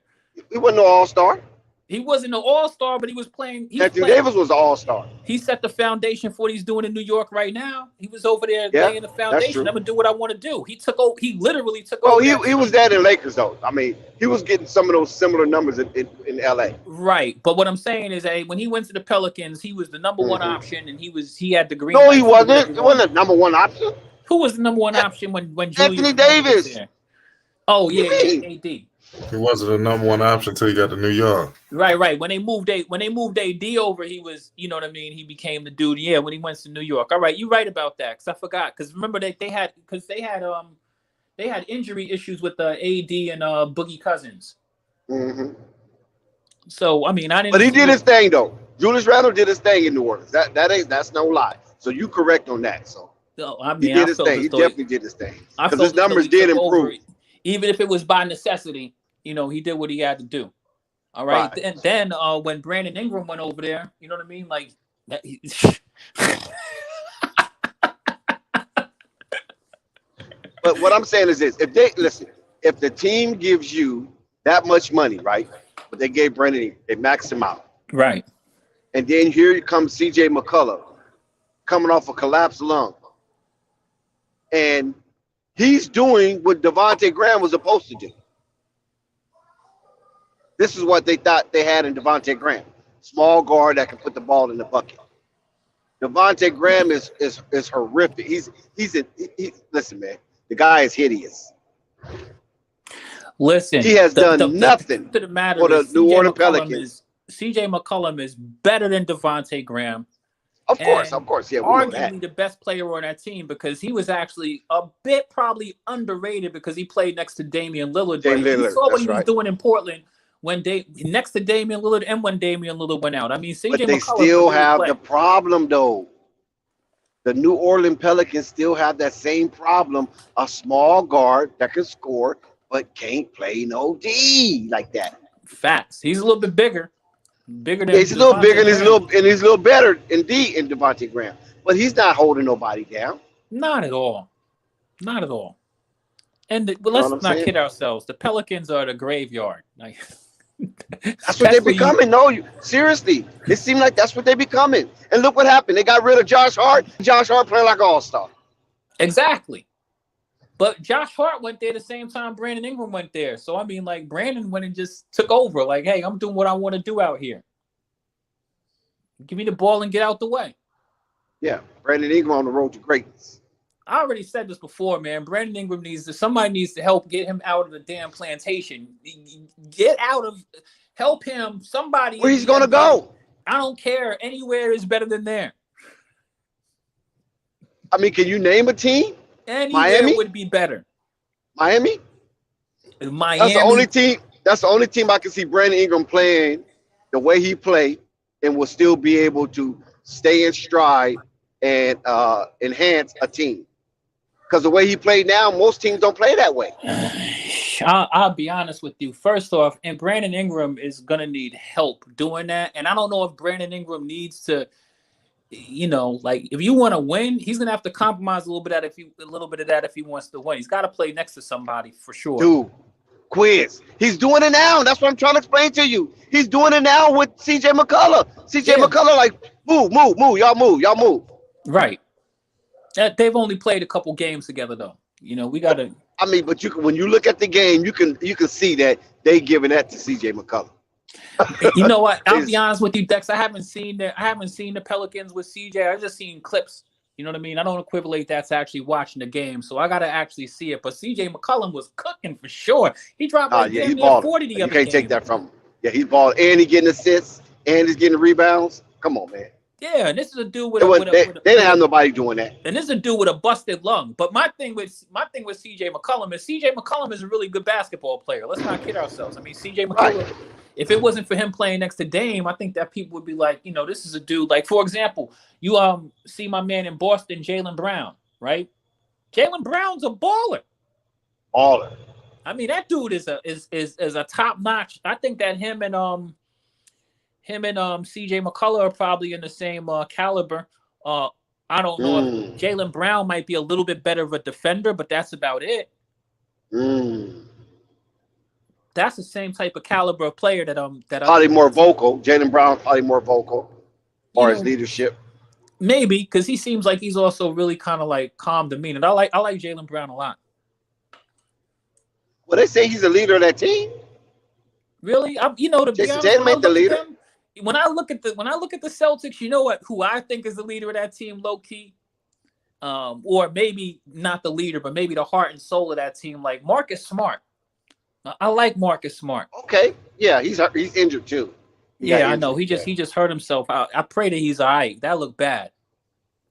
He wasn't no all-star. He wasn't an all-star, but he was playing. Anthony Davis was an all-star. He set the foundation for what he's doing in New York right now. He was over there laying the foundation. I'm gonna do what I want to do. He took over. He literally took over. Oh, he was that in Lakers though. I mean, he was getting some of those similar numbers in LA. Right, but what I'm saying is, when he went to the Pelicans, he was the number one option, and he had the green. No, he wasn't. He wasn't the number one option. Who was the number one option when Anthony Davis? Was there? Oh yeah, AD. He wasn't the number one option until he got to New York. Right. When they moved AD over, he was, you know what I mean. He became the dude. Yeah, when he went to New York. All right, you're right about that. Cause I forgot. Cause remember they had injury issues with AD and Boogie Cousins. Mm-hmm. So I mean, I didn't. But he did his thing though. Julius Randle did his thing in New Orleans. That's no lie. So you correct on that. So no, I mean, he did his thing. He definitely did his thing. Because his numbers did improve. Even if it was by necessity. You know, he did what he had to do. All right. And then when Brandon Ingram went over there, you know what I mean? Like that. But what I'm saying is this: if the team gives you that much money, right? But they gave Brandon, they maxed him out, right? And then here comes CJ McCullough, coming off a collapsed lung, and he's doing what Devontae Graham was supposed to do. This is what they thought they had in Devontae Graham. Small guard that can put the ball in the bucket. Devontae Graham is horrific. Listen, man. The guy is hideous. Listen. He has done nothing for the New Orleans Pelicans. CJ McCollum is better than Devontae Graham. Of And course. Yeah, we know that. arguably the best player on that team because he was actually a bit probably underrated because he played next to Damian Lillard. But Dame you Lillard. saw what That's he was right. doing in Portland when next to Damian Lillard and when Damian Lillard went out. I mean, But CJ they McCollum could still really have play. the problem, though. The New Orleans Pelicans still have that same problem. A small guard that can score, but can't play no D like that. Facts. He's a little bit bigger Yeah, than he's a little bigger Devontae Graham. and he's a little better in D in Devontae Graham. But he's not holding nobody down. Not at all. Not at all. And You know let's what I'm not saying? kid ourselves. The Pelicans are the graveyard. Like, That's what they're becoming. No, seriously. It seemed like that's what they're becoming. And look what happened. They got rid of Josh Hart. Josh Hart playing like an all-star. Exactly. But Josh Hart went there the same time Brandon Ingram went there. So, I mean, like, Brandon went and just took over. Like, hey, I'm doing what I want to do out here. Give me the ball and get out the way. Yeah, Brandon Ingram on the road to greatness. I already said this before, man. Brandon Ingram somebody needs to help get him out of the damn plantation. Help him. Somebody. Where he's going to go? I don't care. Anywhere is better than there. I mean, can you name a team? Anywhere Miami would be better. Miami? Miami. That's the only team. That's the only team I can see Brandon Ingram playing the way he played and will still be able to stay in stride and enhance a team. Because the way he played now, most teams don't play that way. I'll be honest with you. First off, and Brandon Ingram is gonna need help doing that. And I don't know if Brandon Ingram needs to, like if you want to win, he's gonna have to compromise a little bit of that if he wants to win. He's got to play next to somebody for sure. Dude, quiz. He's doing it now. That's what I'm trying to explain to you. He's doing it now with CJ McCullough. CJ McCullough, like, move. Y'all move. Right. They've only played a couple games together, though. We got to. I mean, but when you look at the game, you can see that they giving that to CJ McCullough. You know what? I'll be honest with you, Dex. I haven't seen the Pelicans with CJ. I've just seen clips. You know what I mean? I don't equivalent that to actually watching the game, so I got to actually see it. But CJ McCollum was cooking for sure. He dropped he balled. 40 the You other can't game. take that from him. Yeah, he's balled, and he's getting assists, and he's getting rebounds. Come on, man. Yeah, and this is a dude They didn't have nobody doing that. And this is a dude with a busted lung. But my thing with CJ McCollum is a really good basketball player. Let's not kid ourselves. I mean, CJ McCollum, Right. if it wasn't for him playing next to Dame, I think that people would be like, this is a dude. Like, for example, you see my man in Boston, Jaylen Brown, right? Jaylen Brown's a baller. Baller. I mean, that dude is a top notch. I think that him and CJ McCullough are probably in the same caliber. I don't know if Jaylen Brown might be a little bit better of a defender, but that's about it. That's the same type of caliber of player that Probably more vocal. Jaylen Brown probably more vocal, or his leadership. Maybe because he seems like he's also really kind of like calm demeanor. I like Jaylen Brown a lot. Well, they say he's the leader of that team. Really, to be honest, Tatum ain't the leader. When I look at the Celtics, you know what? Who I think is the leader of that team, low key, or maybe not the leader, but maybe the heart and soul of that team, like Marcus Smart. I like Marcus Smart. Okay, yeah, he's injured too. I know. He just hurt himself. I pray that he's all right. That looked bad.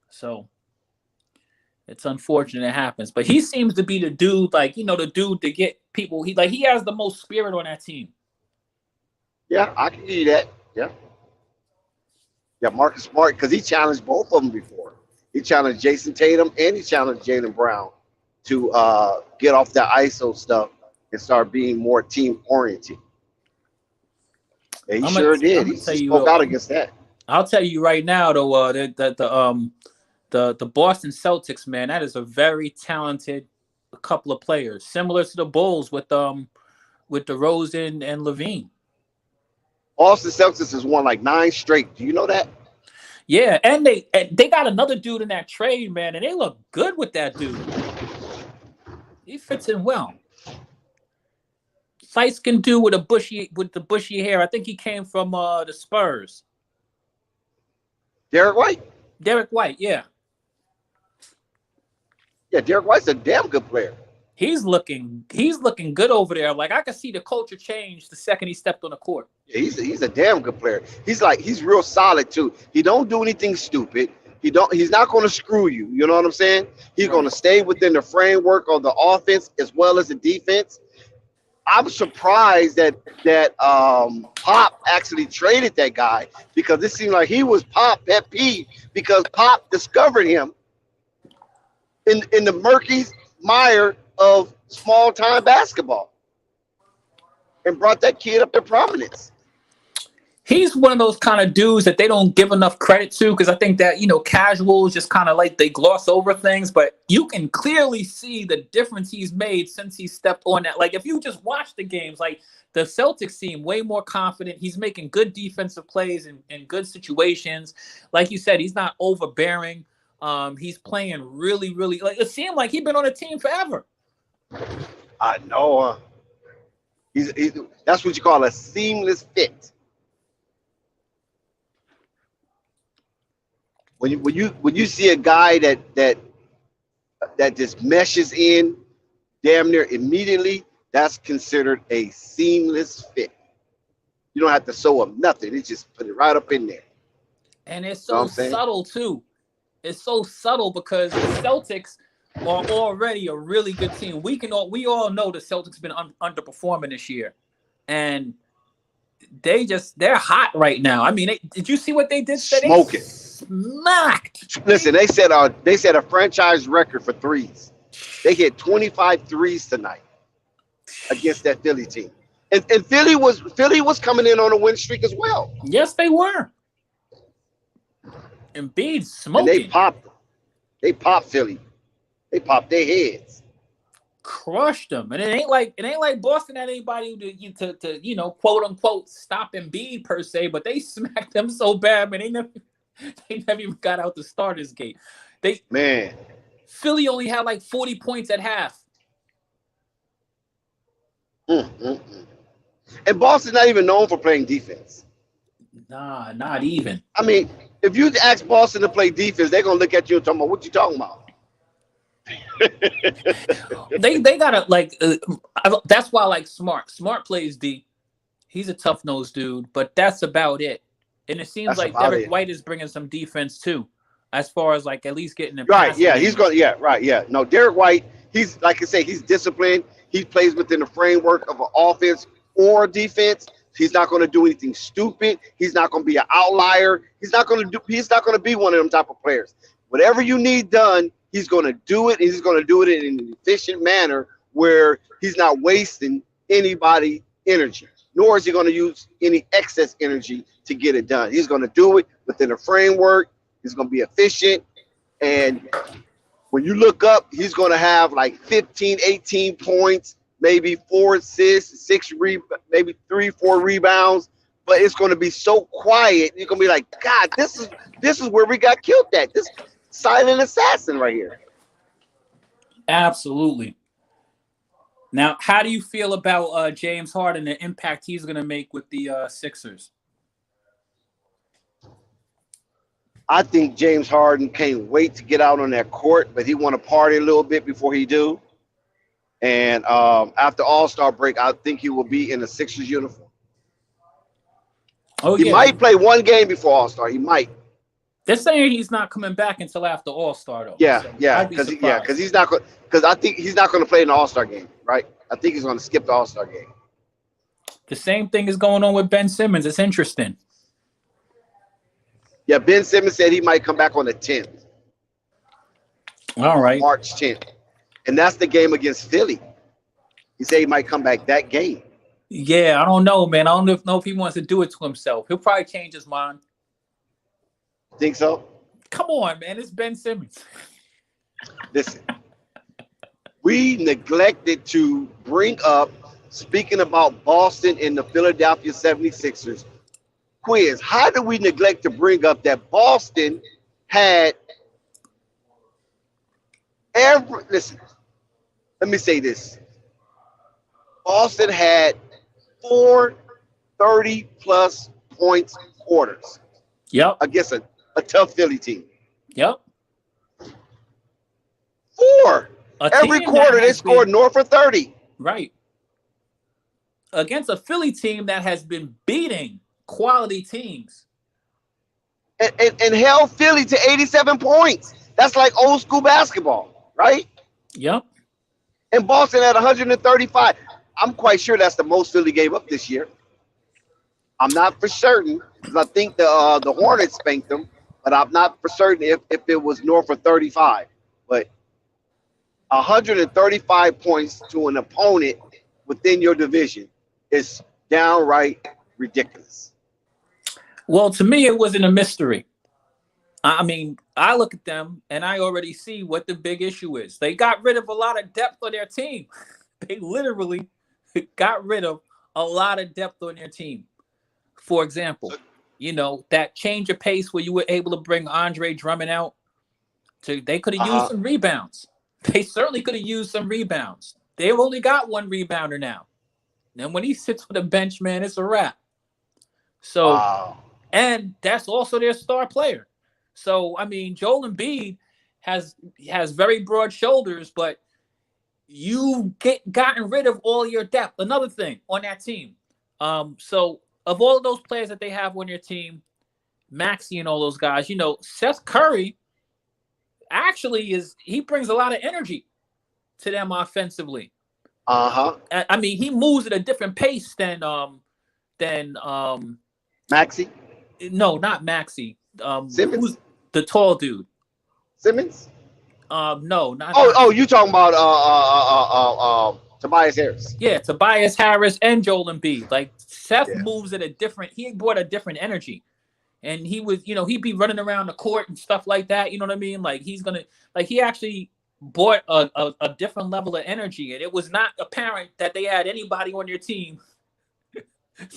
So it's unfortunate it happens, but he seems to be the dude, like the dude to get people. He has the most spirit on that team. Yeah, I can give you that. Yeah, Marcus Smart, because he challenged both of them before. He challenged Jason Tatum and he challenged Jaylen Brown to get off that ISO stuff and start being more team oriented. And he sure did. He spoke out against that. I'll tell you right now, though, that the Boston Celtics, man, that is a very talented couple of players, similar to the Bulls with DeRozan and Levine. Boston Celtics has won like 9 straight. Do you know that? Yeah, and they got another dude in that trade, man, and they look good with that dude. He fits in well. Light-skinned dude with the bushy hair. I think he came from the Spurs. Derek White? Derek White, yeah. Yeah, Derek White's a damn good player. he's looking good over there. Like I could see the culture change the second he stepped on the court. Yeah, he's a damn good player. He's real solid too. He don't do anything stupid. He's not going to screw you. You know what I'm saying? He's going to stay within the framework of the offense as well as the defense. I'm surprised that Pop actually traded that guy, because it seemed like he was Pop pet peeve, because Pop discovered him in the murky mire of small time basketball and brought that kid up to prominence. He's one of those kind of dudes that they don't give enough credit to, because I think that, casuals just kind of like they gloss over things, but you can clearly see the difference he's made since he stepped on that. Like if you just watch the games, like the Celtics seem way more confident. He's making good defensive plays in good situations. Like you said, he's not overbearing. He's playing really, really, like it seemed like he'd been on a team forever. I know. He's that's what you call a seamless fit. When you see a guy that just meshes in damn near immediately, that's considered a seamless fit. You don't have to sew up nothing. It's just put it right up in there. And it's so subtle too. It's so subtle because the Celtics are already a really good team. We all know the Celtics been underperforming this year, and they're hot right now. I mean, did you see what they did today? Smoking. Smacked. Listen, they set a franchise record for threes. They hit 25 threes tonight against that Philly team. And Philly was coming in on a win streak as well. Yes, they were. Embiid smoking. And they popped Philly. They popped their heads. Crushed them. And it ain't like Boston had anybody to quote unquote stop Embiid per se, but they smacked them so bad, man. They never even got out the starters gate. Philly only had like 40 points at half. And Boston's not even known for playing defense. Nah, not even. I mean, if you ask Boston to play defense, they're gonna look at you and talk about what you talking about. they gotta that's why I like Smart plays D. He's a tough nosed dude, but that's about it. And it seems like Derek White is bringing some defense too, as far as like at least getting the right. Yeah, he's going. Yeah, right. Yeah, no, Derek White. He's like I say, he's disciplined. He plays within the framework of an offense or defense. He's not going to do anything stupid. He's not going to be an outlier. He's not going to be one of them type of players. Whatever you need done, he's going to do it. And he's going to do it in an efficient manner where he's not wasting anybody's energy, nor is he going to use any excess energy to get it done. He's going to do it within a framework. He's going to be efficient. And when you look up, he's going to have like 15, 18 points, maybe 4 assists, maybe 3-4 rebounds. But it's going to be so quiet. You're going to be like, God, this is where we got killed at. This silent assassin right here. Absolutely. Now, how do you feel about James Harden, the impact he's going to make with the Sixers? I think James Harden can't wait to get out on that court, but he want to party a little bit before he do. And after All-Star break, I think he will be in a Sixers uniform. Oh, he might play one game before All-Star. He might. They're saying he's not coming back until after All-Star, though. Yeah, so yeah, because he's not going. Because I think he's not going to play in the All-Star game, right? I think he's going to skip the All-Star game. The same thing is going on with Ben Simmons. It's interesting. Yeah, Ben Simmons said he might come back on the 10th. All right. March 10th. And that's the game against Philly. He said he might come back that game. Yeah, I don't know, man. I don't know if he wants to do it to himself. He'll probably change his mind. Think so? Come on, man. It's Ben Simmons. Listen, we neglected to bring up, speaking about Boston and the Philadelphia 76ers, quiz. How did we neglect to bring up that Boston had listen, let me say this. Boston had 4 30-plus points quarters. Yep. Against a tough Philly team. Yep. 4. Every team quarter that they has scored been north of 30. right against a Philly team that has been beating quality teams. And held Philly to 87 points. That's like old school basketball, right? Yep. And Boston at 135. I'm quite sure that's the most Philly gave up this year. I'm not for certain because I think the Hornets spanked them, but I'm not for certain if it was north of 35. But 135 points to an opponent within your division is downright ridiculous. Well, to me, it wasn't a mystery. I mean, I look at them and I already see what the big issue is. They got rid of a lot of depth on their team. They literally got rid of a lot of depth on their team. For example, that change of pace where you were able to bring Andre Drummond out. They could have used some rebounds. They certainly could have used some rebounds. They've only got one rebounder now. And when he sits on the bench, man, it's a wrap. So, and that's also their star player. So, I mean, Joel Embiid has very broad shoulders, but you gotten rid of all your depth. Another thing on that team. So of all of those players that they have on your team, Maxey and all those guys, Seth Curry actually he brings a lot of energy to them offensively. I mean, he moves at a different pace than Maxey? No, not Maxey. Simmons? Who's the tall dude? Simmons? No, not. You talking about Tobias Harris? Yeah, Tobias Harris and Joel Embiid. Like Seth moves at he brought a different energy. And he was, he'd be running around the court and stuff like that. You know what I mean? Like he actually brought a different level of energy. And it was not apparent that they had anybody on their team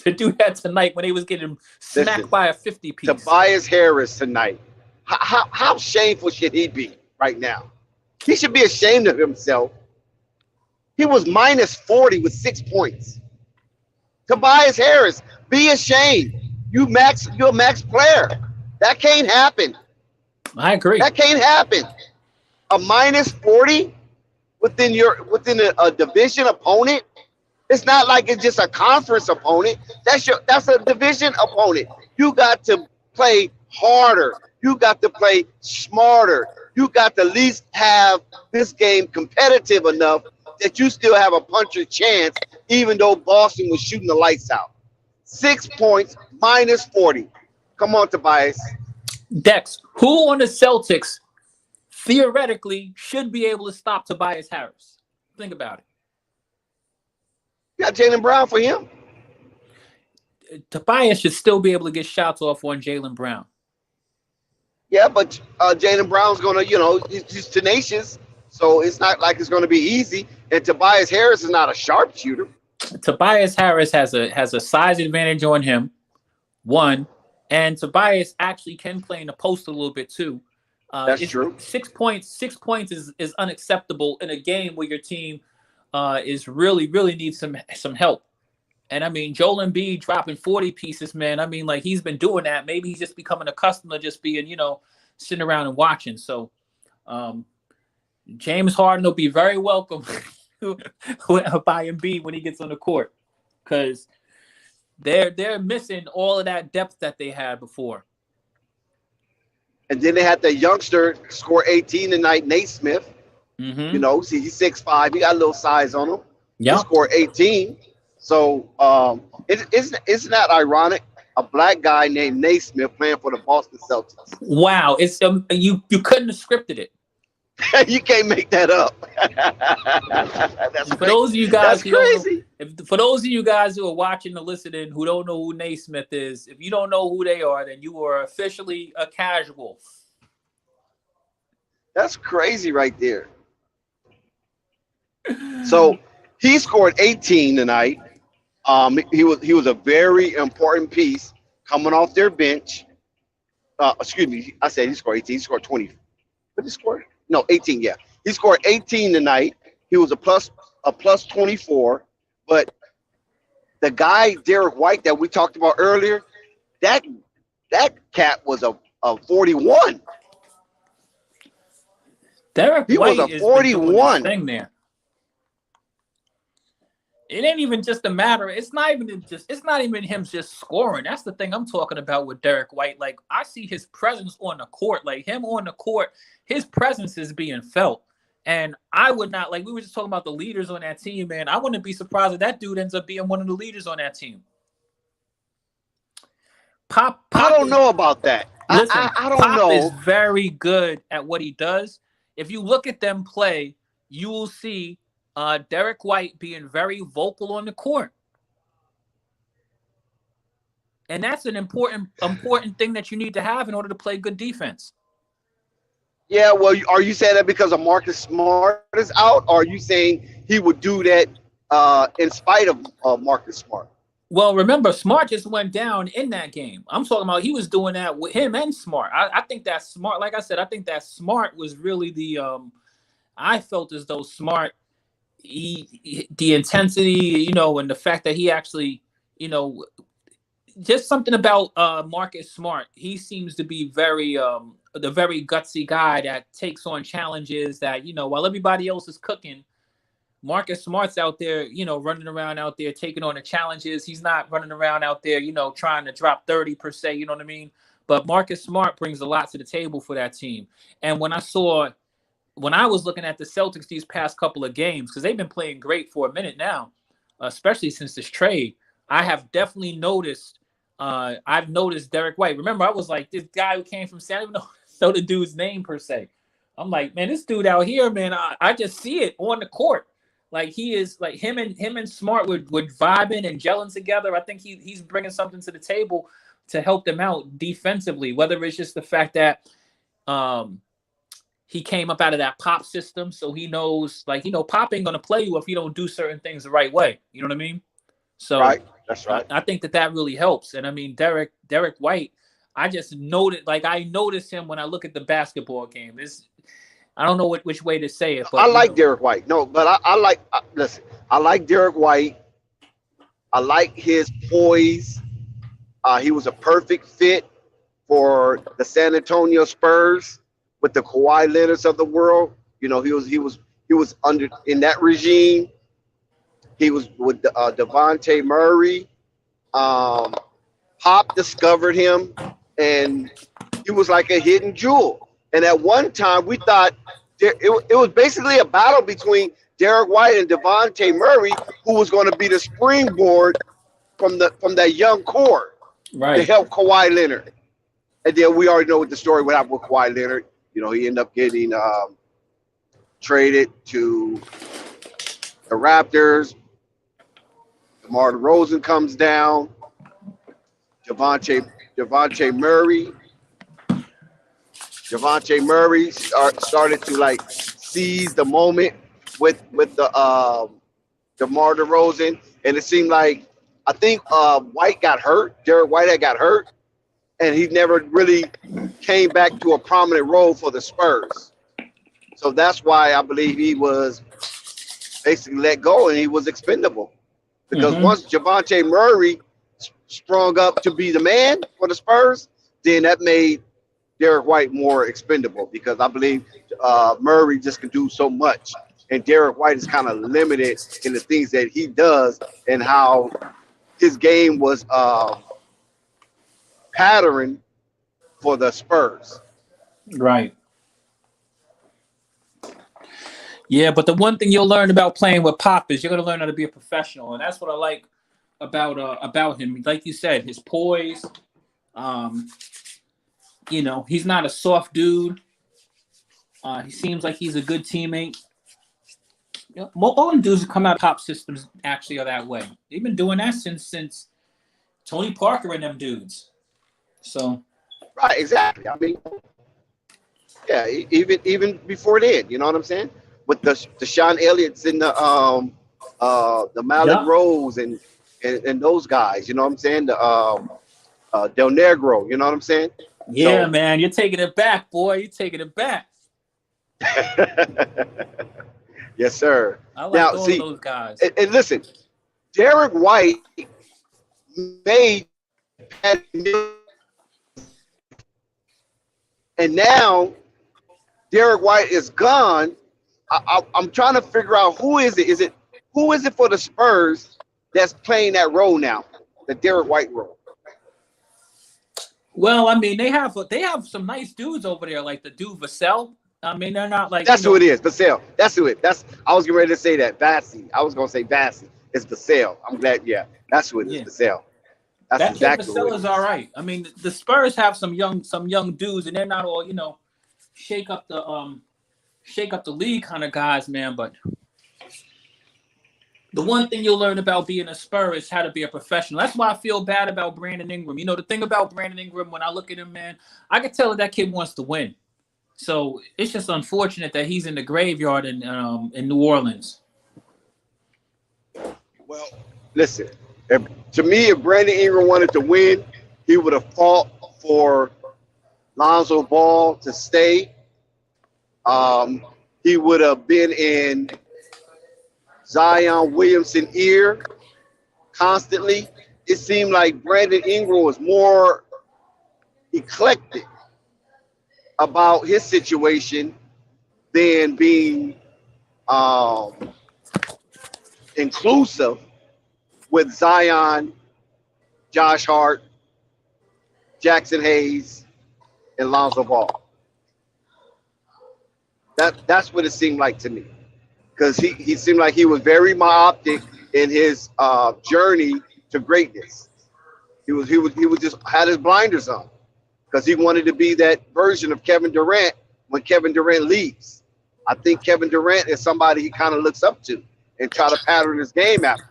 to do that tonight when they was getting smacked by a 50 piece. Tobias Harris tonight. How shameful should he be right now? He should be ashamed of himself. He was minus 40 with 6 points. Tobias Harris, be ashamed. You're a max player. That can't happen. I agree. That can't happen. A minus 40 within a division opponent. It's not like it's just a conference opponent. That's a division opponent. You got to play harder. You got to play smarter. You got to at least have this game competitive enough that you still have a puncher's chance, even though Boston was shooting the lights out. 6 points, minus 40. Come on, Tobias. Dex, who on the Celtics theoretically should be able to stop Tobias Harris? Think about it. You got Jaylen Brown for him. Tobias should still be able to get shots off on Jaylen Brown. Yeah, but Jaylen Brown's going to, he's tenacious, so it's not like it's going to be easy. And Tobias Harris is not a sharpshooter. Tobias Harris has a size advantage on him, one, and Tobias actually can play in the post a little bit too. That's true. 6 points. 6 points is unacceptable in a game where your team is really needs some help. And I mean, Joel Embiid dropping 40 pieces, man. I mean, like he's been doing that. Maybe he's just becoming accustomed to just being, sitting around and watching. So James Harden will be very welcome by Embiid when he gets on the court, because they're missing all of that depth that they had before. And then they had the youngster score 18 tonight, Nate Smith. Mm-hmm. See, he's 6'5". He got a little size on him. Yeah. He scored 18. So isn't that ironic? A black guy named Nate Smith playing for the Boston Celtics. Wow, it's you couldn't have scripted it. You can't make that up. For those of you guys, that's crazy. For those of you guys who are watching and listening who don't know who Nate Smith is, if you don't know who they are, then you are officially a casual. That's crazy right there. So he scored 18 tonight. He was a very important piece coming off their bench. Excuse me, I said he scored 18. He scored 20. What did he score? No, 18. Yeah, he scored 18 tonight. He was a plus 24. But the guy Derek White that we talked about earlier, that cat was a 41. Derek He was White a has been doing this 41. thing there. It ain't even just a matter. It's not even him just scoring. That's the thing I'm talking about with Derek White. Like, I see his presence on the court. Like, him on the court, his presence is being felt. And I would not, like, we were just talking about the leaders on that team, man. I wouldn't be surprised if that dude ends up being one of the leaders on that team. Pop I don't is, know about that. listen, I don't Pop know. is very good at what he does. If you look at them play, you will see Derek White being very vocal on the court. And that's an important thing that you need to have in order to play good defense. Yeah, well, are you saying that because of Marcus Smart is out, or are you saying he would do that in spite of Marcus Smart? Well, remember, Smart just went down in that game. I'm talking about he was doing that with him and Smart. I think that Smart, like I said, I think that Smart was really the I felt as though Smart, the intensity, and the fact that he actually, just something about Marcus Smart. He seems to be the very gutsy guy that takes on challenges that, while everybody else is cooking, Marcus Smart's out there, running around out there, taking on the challenges. He's not running around out there, trying to drop 30 per se, you know what I mean? But Marcus Smart brings a lot to the table for that team. And when I was looking at the Celtics these past couple of games, because they've been playing great for a minute now, especially since this trade, I have definitely noticed, I've noticed Derek White. Remember, I was like, this guy who came from San, I don't even know the dude's name per se. I'm like, man, this dude out here, man, I just see it on the court. Like, he is, like, him and Smart would vibing and gelling together. I think he's bringing something to the table to help them out defensively, whether it's just the fact that he came up out of that Pop system, so he knows, like, Pop ain't going to play you if you don't do certain things the right way. You know what I mean? So Right, that's right. I think that really helps. And, I mean, Derek White, I just noted, like, I noticed him when I look at the basketball game. I don't know which way to say it, but I like Derek White. No, but listen, I like Derek White. I like his poise. He was a perfect fit for the San Antonio Spurs with the Kawhi Leonards of the world. He was under in that regime. He was with Devontae Murray. Pop discovered him, and he was like a hidden jewel. And at one time, we thought it was basically a battle between Derek White and Devontae Murray, who was going to be the springboard from that young core to help Kawhi Leonard. And then we already know what the story went out with Kawhi Leonard. He ended up getting traded to the Raptors. DeMar DeRozan comes down. Devontae Murray started to, like, seize the moment with the DeMar DeRozan, and it seemed like, I think White got hurt. Derek White had got hurt, and he never really came back to a prominent role for the Spurs. So that's why I believe he was basically let go and he was expendable. Because once Devontae Murray sprung up to be the man for the Spurs, then that made Derek White more expendable, because I believe Murray just can do so much, and Derek White is kind of limited in the things that he does and how his game was patterned for the Spurs. Right. Yeah, but the one thing you'll learn about playing with Pop is you're going to learn how to be a professional, and that's what I like about him. Like you said, his poise. He's not a soft dude. He seems like he's a good teammate. All the dudes who come out of Pop systems actually are that way. They've been doing that since Tony Parker and them dudes. So. Right, exactly. I mean, yeah, even before then, you know what I'm saying? With the Sean Elliott's and the Malik Rose and those guys, you know what I'm saying? The Del Negro, you know what I'm saying? Yeah, so, man, you're taking it back, boy. You're taking it back. Yes, sir. I like all those guys. And listen, Derek White made, and now Derek White is gone, I'm trying to figure out who is it? Who is it for the Spurs that's playing that role now, the Derek White role? Well, I mean, they have some nice dudes over there, like the dude Vassell. I mean, they're not like That's who it is, Vassell. That's who it. I was getting ready to say that. Vassy. I was gonna say Vassy. It's Vassell. I'm glad. Yeah, that's who it is. Vassell. That's that exactly kid who Vassell it is is. all right. I mean, the Spurs have some young dudes, and they're not all shake up the league kind of guys, man. But the one thing you'll learn about being a Spur is how to be a professional. That's why I feel bad about Brandon Ingram. The thing about Brandon Ingram, when I look at him, man, I can tell that kid wants to win. So it's just unfortunate that he's in the graveyard in New Orleans. Well, listen. To me, if Brandon Ingram wanted to win, he would have fought for Lonzo Ball to stay. He would have been in Zion Williamson ear constantly. It seemed like Brandon Ingram was more eclectic about his situation than being inclusive with Zion, Josh Hart, Jackson Hayes, and Lonzo Ball. That's what it seemed like to me, because he seemed like he was very myopic in his journey to greatness. He was just had his blinders on, because he wanted to be that version of Kevin Durant when Kevin Durant leaves. I think Kevin Durant is somebody he kind of looks up to and try to pattern his game after.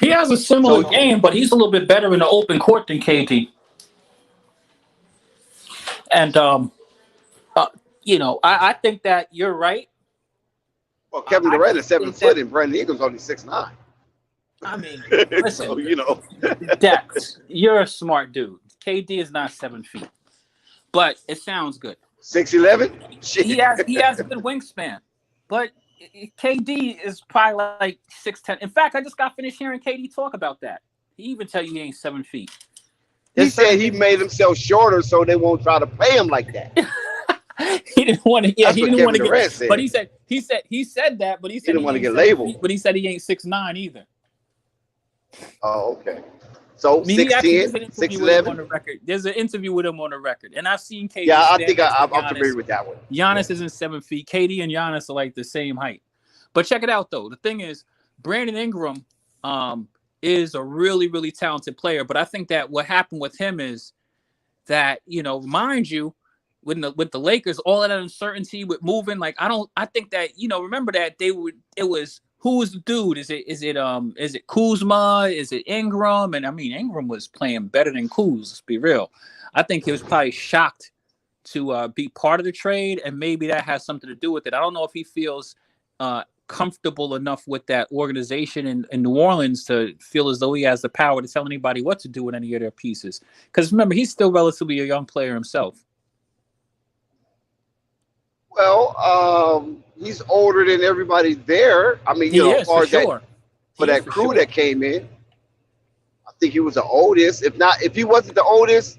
He has a similar game, but he's a little bit better in the open court than KD. And I think that you're right. Well, Kevin Durant is 7 foot and Brandon Ingram's only 6'9". I mean, listen, so, Dex, you're a smart dude. KD is not 7 feet, but it sounds good. 6'11". He has a good wingspan, but KD is probably like 6'10". In fact, I just got finished hearing KD talk about that. He even tell you he ain't 7 feet. He said he made himself shorter so they won't try to play him like that. He didn't want to. Yeah, That's he what didn't want to Kevin get. Durant But he said that. But he said he didn't want to get 7 labeled. feet, but he said he ain't 6'9" either. Oh, okay. So 6'10", 6'11". On the record. There's an interview with him on the record, and I've seen KD. Yeah, I think I'm familiar with that one. Giannis isn't 7 feet. KD and Giannis are like the same height. But check it out though. The thing is, Brandon Ingram is a really, really talented player. But I think that what happened with him is that, mind you, with the Lakers, all of that uncertainty with moving, like I think that, remember that it was who is the dude? Is it Kuzma? Is it Ingram? And I mean, Ingram was playing better than Kuz, let's be real. I think he was probably shocked to be part of the trade, and maybe that has something to do with it. I don't know if he feels comfortable enough with that organization in New Orleans to feel as though he has the power to tell anybody what to do with any of their pieces. Because remember, he's still relatively a young player himself. Well, he's older than everybody there. I mean, as far as that crew that came in, I think he was the oldest. If he wasn't the oldest,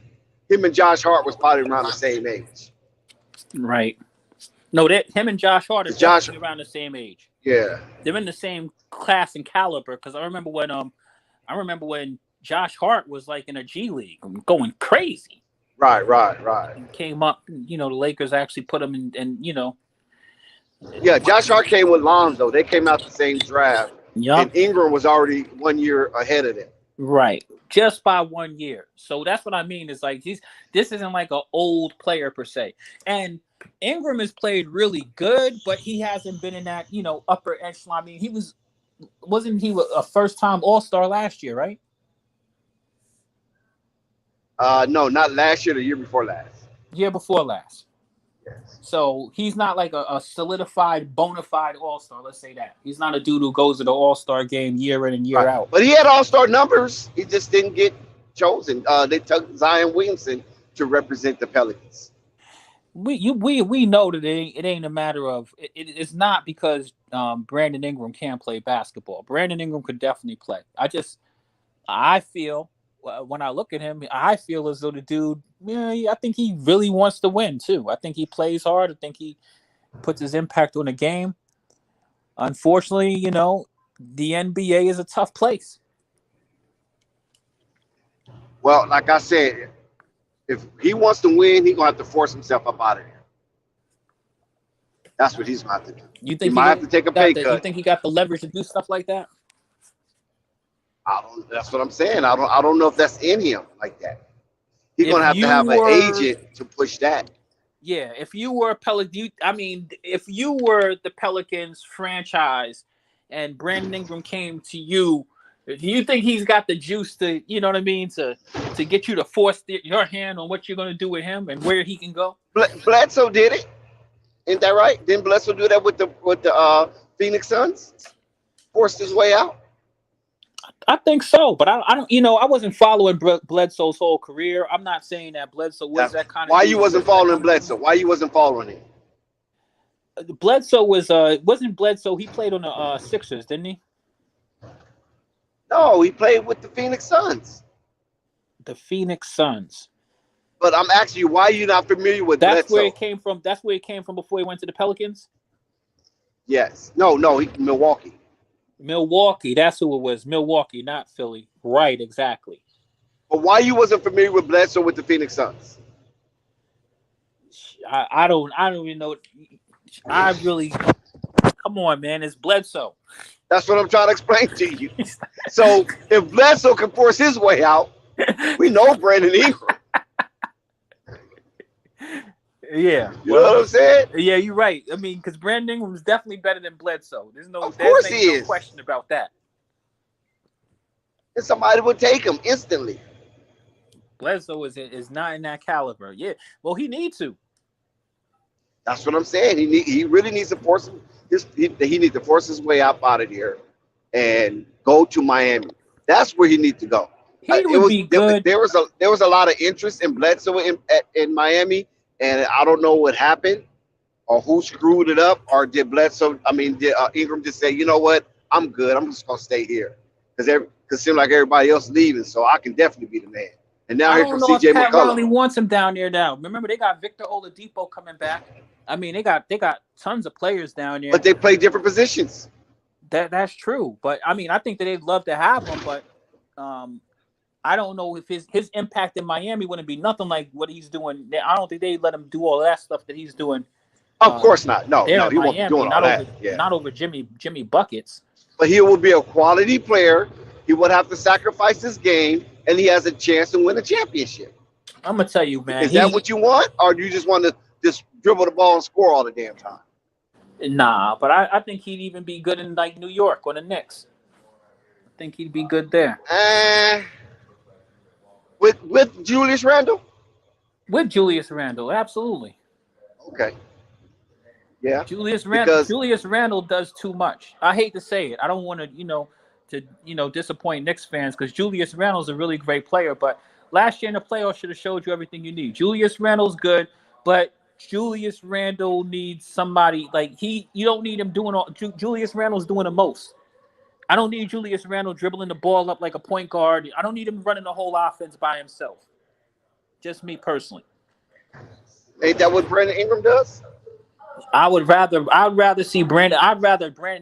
him and Josh Hart was probably around the same age. Right. No, him and Josh Hart are definitely around the same age. Yeah, they're in the same class and caliber. Because I remember when Josh Hart was like in a G League, going crazy. Right. He came up, the Lakers actually put him in, Yeah, Josh Hart came with Lonzo. They came out the same draft. Yep. And Ingram was already 1 year ahead of them. Right. Just by 1 year. So that's what I mean. Is like this isn't like an old player per se. And Ingram has played really good, but he hasn't been in that, upper echelon. I mean, wasn't he a first-time All-Star last year, right? No, not last year, the year before last. Year before last. Yes. So he's not like a solidified, bona fide All-Star, let's say that. He's not a dude who goes to the All-Star game year in and year out. But he had All-Star numbers. He just didn't get chosen. They took Zion Williamson to represent the Pelicans. We know that it ain't a matter of it's not because Brandon Ingram can't play basketball. Brandon Ingram could definitely play. I feel when I look at him, I feel as though the dude, I think he really wants to win too. I think he plays hard. I think he puts his impact on the game. Unfortunately, the NBA is a tough place. Well, like I said, if he wants to win, he's gonna have to force himself up out of there. That's what he's gonna have to do. You think he might have to take a pay cut? You think he got the leverage to do stuff like that? That's what I'm saying. I don't know if that's in him like that. He's gonna have to have an agent to push that. Yeah, if you were if you were the Pelicans franchise and Brandon Ingram came to you, do you think he's got the juice to, to get you to force your hand on what you're going to do with him and where he can go? Bledsoe did it. Isn't that right? Didn't Bledsoe do that with the Phoenix Suns? Forced his way out? I think so, but I don't. I wasn't following Bledsoe's whole career. I'm not saying that Bledsoe was that kind of. Why you wasn't following Bledsoe? Why you wasn't following him? Bledsoe wasn't Bledsoe. He played on the Sixers, didn't he? No, he played with the Phoenix Suns. The Phoenix Suns. But I'm asking you, why are you not familiar with Bledsoe? That's where it came from. That's where it came from before he went to the Pelicans. Yes. No, Milwaukee. Milwaukee, that's who it was. Milwaukee, not Philly. Right, exactly. But why you wasn't familiar with Bledsoe with the Phoenix Suns? I don't even know. I really, come on, man. It's Bledsoe. That's what I'm trying to explain to you. So if Bledsoe can force his way out, we know Brandon Ingram. Yeah. You know what I'm saying? Yeah, you're right. I mean, because Brandon Ingram is definitely better than Bledsoe. There's no question about that. And somebody would take him instantly. Bledsoe is not in that caliber. Yeah. Well, he needs to. That's what I'm saying. He really needs to force he needs to force his way out of here and go to Miami. That's where he needs to go. He would be good. There was a lot of interest in Bledsoe in Miami. And I don't know what happened or who screwed it up, or did Ingram just say, you know what, I'm good. I'm just going to stay here. Because it seemed like everybody else leaving, so I can definitely be the man. And now here comes CJ McCollum. Pat Riley wants him down there now. Remember, they got Victor Oladipo coming back. I mean, they got tons of players down there. But they play different positions. That's true. But, I think that they'd love to have him, but I don't know if his impact in Miami wouldn't be nothing like what he's doing. I don't think they'd let him do all that stuff that he's doing. Of course not. No, he won't be doing all that. Not over Jimmy Buckets. But he will be a quality player. He would have to sacrifice his game, and he has a chance to win a championship. I'm gonna tell you, man. Is that what you want, or do you just want to just dribble the ball and score all the damn time? Nah, but I think he'd even be good in like New York or the Knicks. I think he'd be good there. With Julius Randle? With Julius Randle, absolutely. Okay. Yeah. Julius Randle does too much. I hate to say it. I don't want to, disappoint Knicks fans because Julius Randle's a really great player, but last year in the playoffs should have showed you everything you need. Julius Randle's good, but Julius Randle needs somebody you don't need him doing all. Julius Randle's doing the most. I don't need Julius Randle dribbling the ball up like a point guard. I don't need him running the whole offense by himself. Just me personally. Ain't that what Brandon Ingram does? I'd rather see Brandon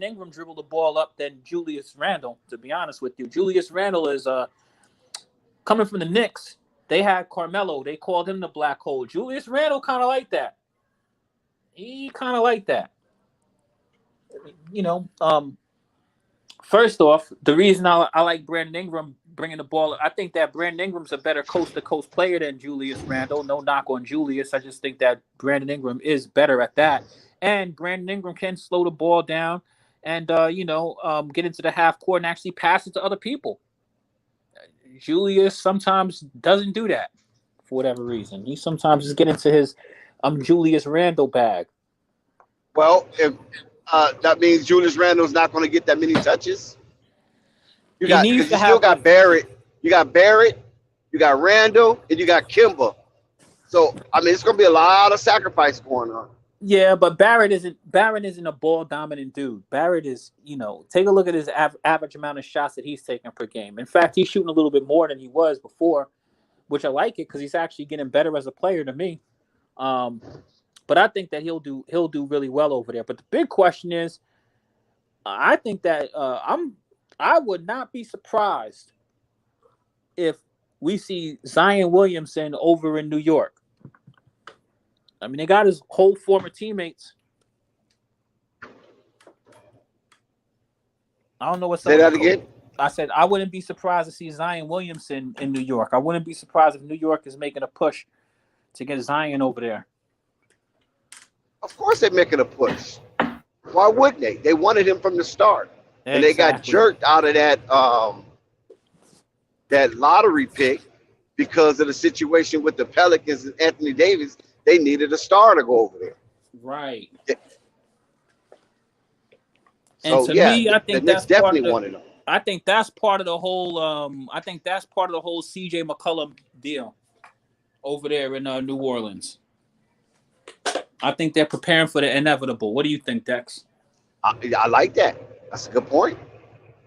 Ingram dribble the ball up than Julius Randle, to be honest with you. Julius Randle is coming from the Knicks. They had Carmelo. They called him the black hole. Julius Randle kind of like that. He kind of like that. First off, the reason I like Brandon Ingram bringing the ball, I think that Brandon Ingram's a better coast-to-coast player than Julius Randle. No knock on Julius. I just think that Brandon Ingram is better at that. And Brandon Ingram can slow the ball down and, get into the half court and actually pass it to other people. Julius sometimes doesn't do that for whatever reason. He sometimes just get into his Julius Randle bag. Well, if that means Julius Randle's not going to get that many touches. You still got Barrett. You got Barrett. You got Randle, and you got Kimba. So it's going to be a lot of sacrifice going on. Yeah, but Barrett isn't a ball dominant dude. Barrett is, take a look at his average amount of shots that he's taking per game. In fact, he's shooting a little bit more than he was before, which I like it because he's actually getting better as a player to me. But I think that he'll do really well over there. But the big question is, I think that I would not be surprised if we see Zion Williamson over in New York. I mean, they got his whole former teammates. I don't know what's up. Say that again? I said I wouldn't be surprised to see Zion Williamson in New York. I wouldn't be surprised if New York is making a push to get Zion over there. Of course they're making a push. Why wouldn't they? They wanted him from the start. Exactly. And they got jerked out of that lottery pick because of the situation with the Pelicans and Anthony Davis. They needed a star to go over there. Right. Yeah. And so, to me, I think the that's Knicks definitely wanted him. I think that's part of the whole CJ McCollum deal over there in New Orleans. I think they're preparing for the inevitable. What do you think, Dex? I like that. That's a good point.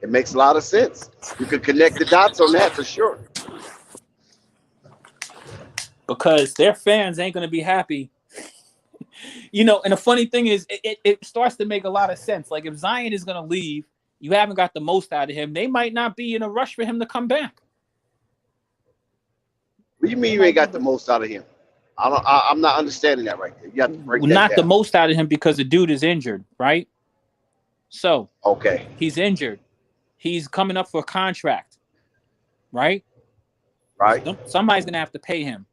It makes a lot of sense. You could connect the dots on that for sure. Because their fans ain't going to be happy. And the funny thing is, it starts to make a lot of sense. Like, if Zion is going to leave, you haven't got the most out of him. They might not be in a rush for him to come back. What do you mean you ain't got the most out of him? I'm not understanding that right there. You have to break that Not down. the most out of him because the dude is injured, right? So, okay, he's injured. He's coming up for a contract, right? Right. Somebody's going to have to pay him.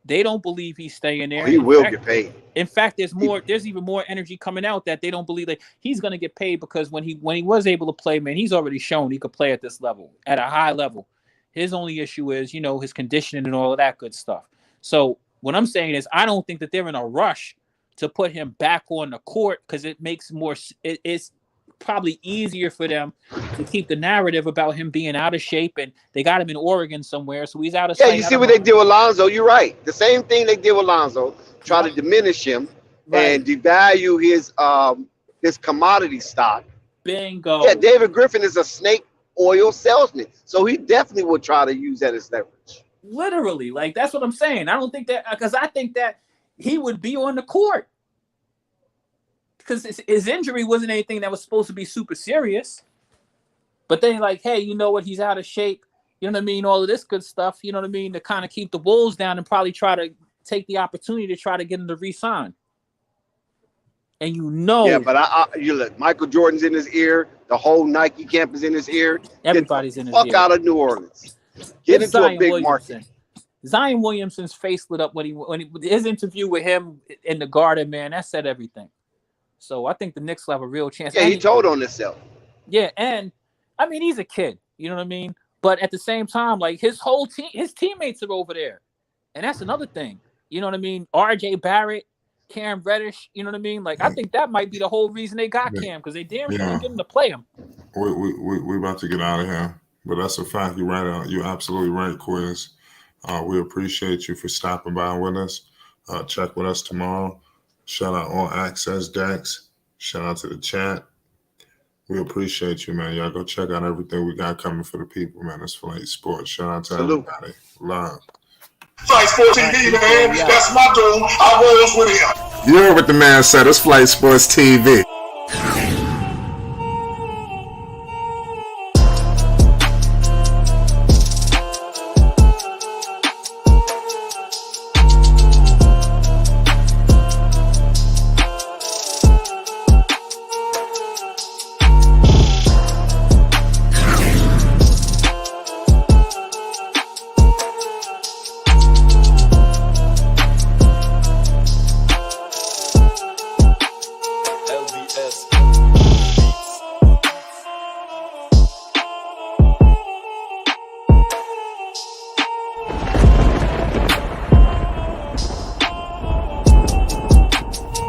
They don't believe he's staying there. He will get paid. In fact, there's even more energy coming out that they don't believe that he's going to get paid because when he was able to play, man, he's already shown he could play at this level, at a high level. His only issue is, his conditioning and all of that good stuff. So what I'm saying is I don't think that they're in a rush to put him back on the court because it makes it's probably easier for them to keep the narrative about him being out of shape, and they got him in Oregon somewhere, so he's out of sight. Yeah, you see what they did with Lonzo. You're right. The same thing they did with Lonzo, try to diminish him and devalue his commodity stock. Bingo. Yeah, David Griffin is a snake oil salesman, so he definitely would try to use that as leverage. Literally, like that's what I'm saying. I don't think that because I think that he would be on the court. Because his injury wasn't anything that was supposed to be super serious. But then like, hey, you know what? He's out of shape. You know what I mean? All of this good stuff, you know what I mean? To kind of keep the Wolves down and probably try to take the opportunity to try to get him to re-sign. And Yeah, but you look, Michael Jordan's in his ear. The whole Nike camp is in his ear. Everybody's in his ear. Fuck out of New Orleans. Get into a big market. Zion Williamson's face lit up when his interview with him in the Garden, man, that said everything. So I think the Knicks will have a real chance. Yeah, he told on himself. Yeah, and I mean he's a kid, you know what I mean? But at the same time, like his whole team, his teammates are over there. And that's another thing. You know what I mean? RJ Barrett, Cam Reddish, you know what I mean? Like I think that might be the whole reason they got Cam, because they damn sure didn't get him to play him. We're about to get out of here. But that's a fact. You're right. You're absolutely right, Quiz. We appreciate you for stopping by with us. Check with us tomorrow. Shout out All Access Dex. Shout out to the chat. We appreciate you, man. Y'all go check out everything we got coming for the people, man. It's Flight Sports. Shout out to everybody. Love. Flight Sports TV, man. That's my dude. I rolls with him. You heard what the man said. It's Flight Sports TV.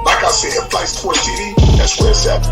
Like I said, Flight Sports TV, that's where it's at.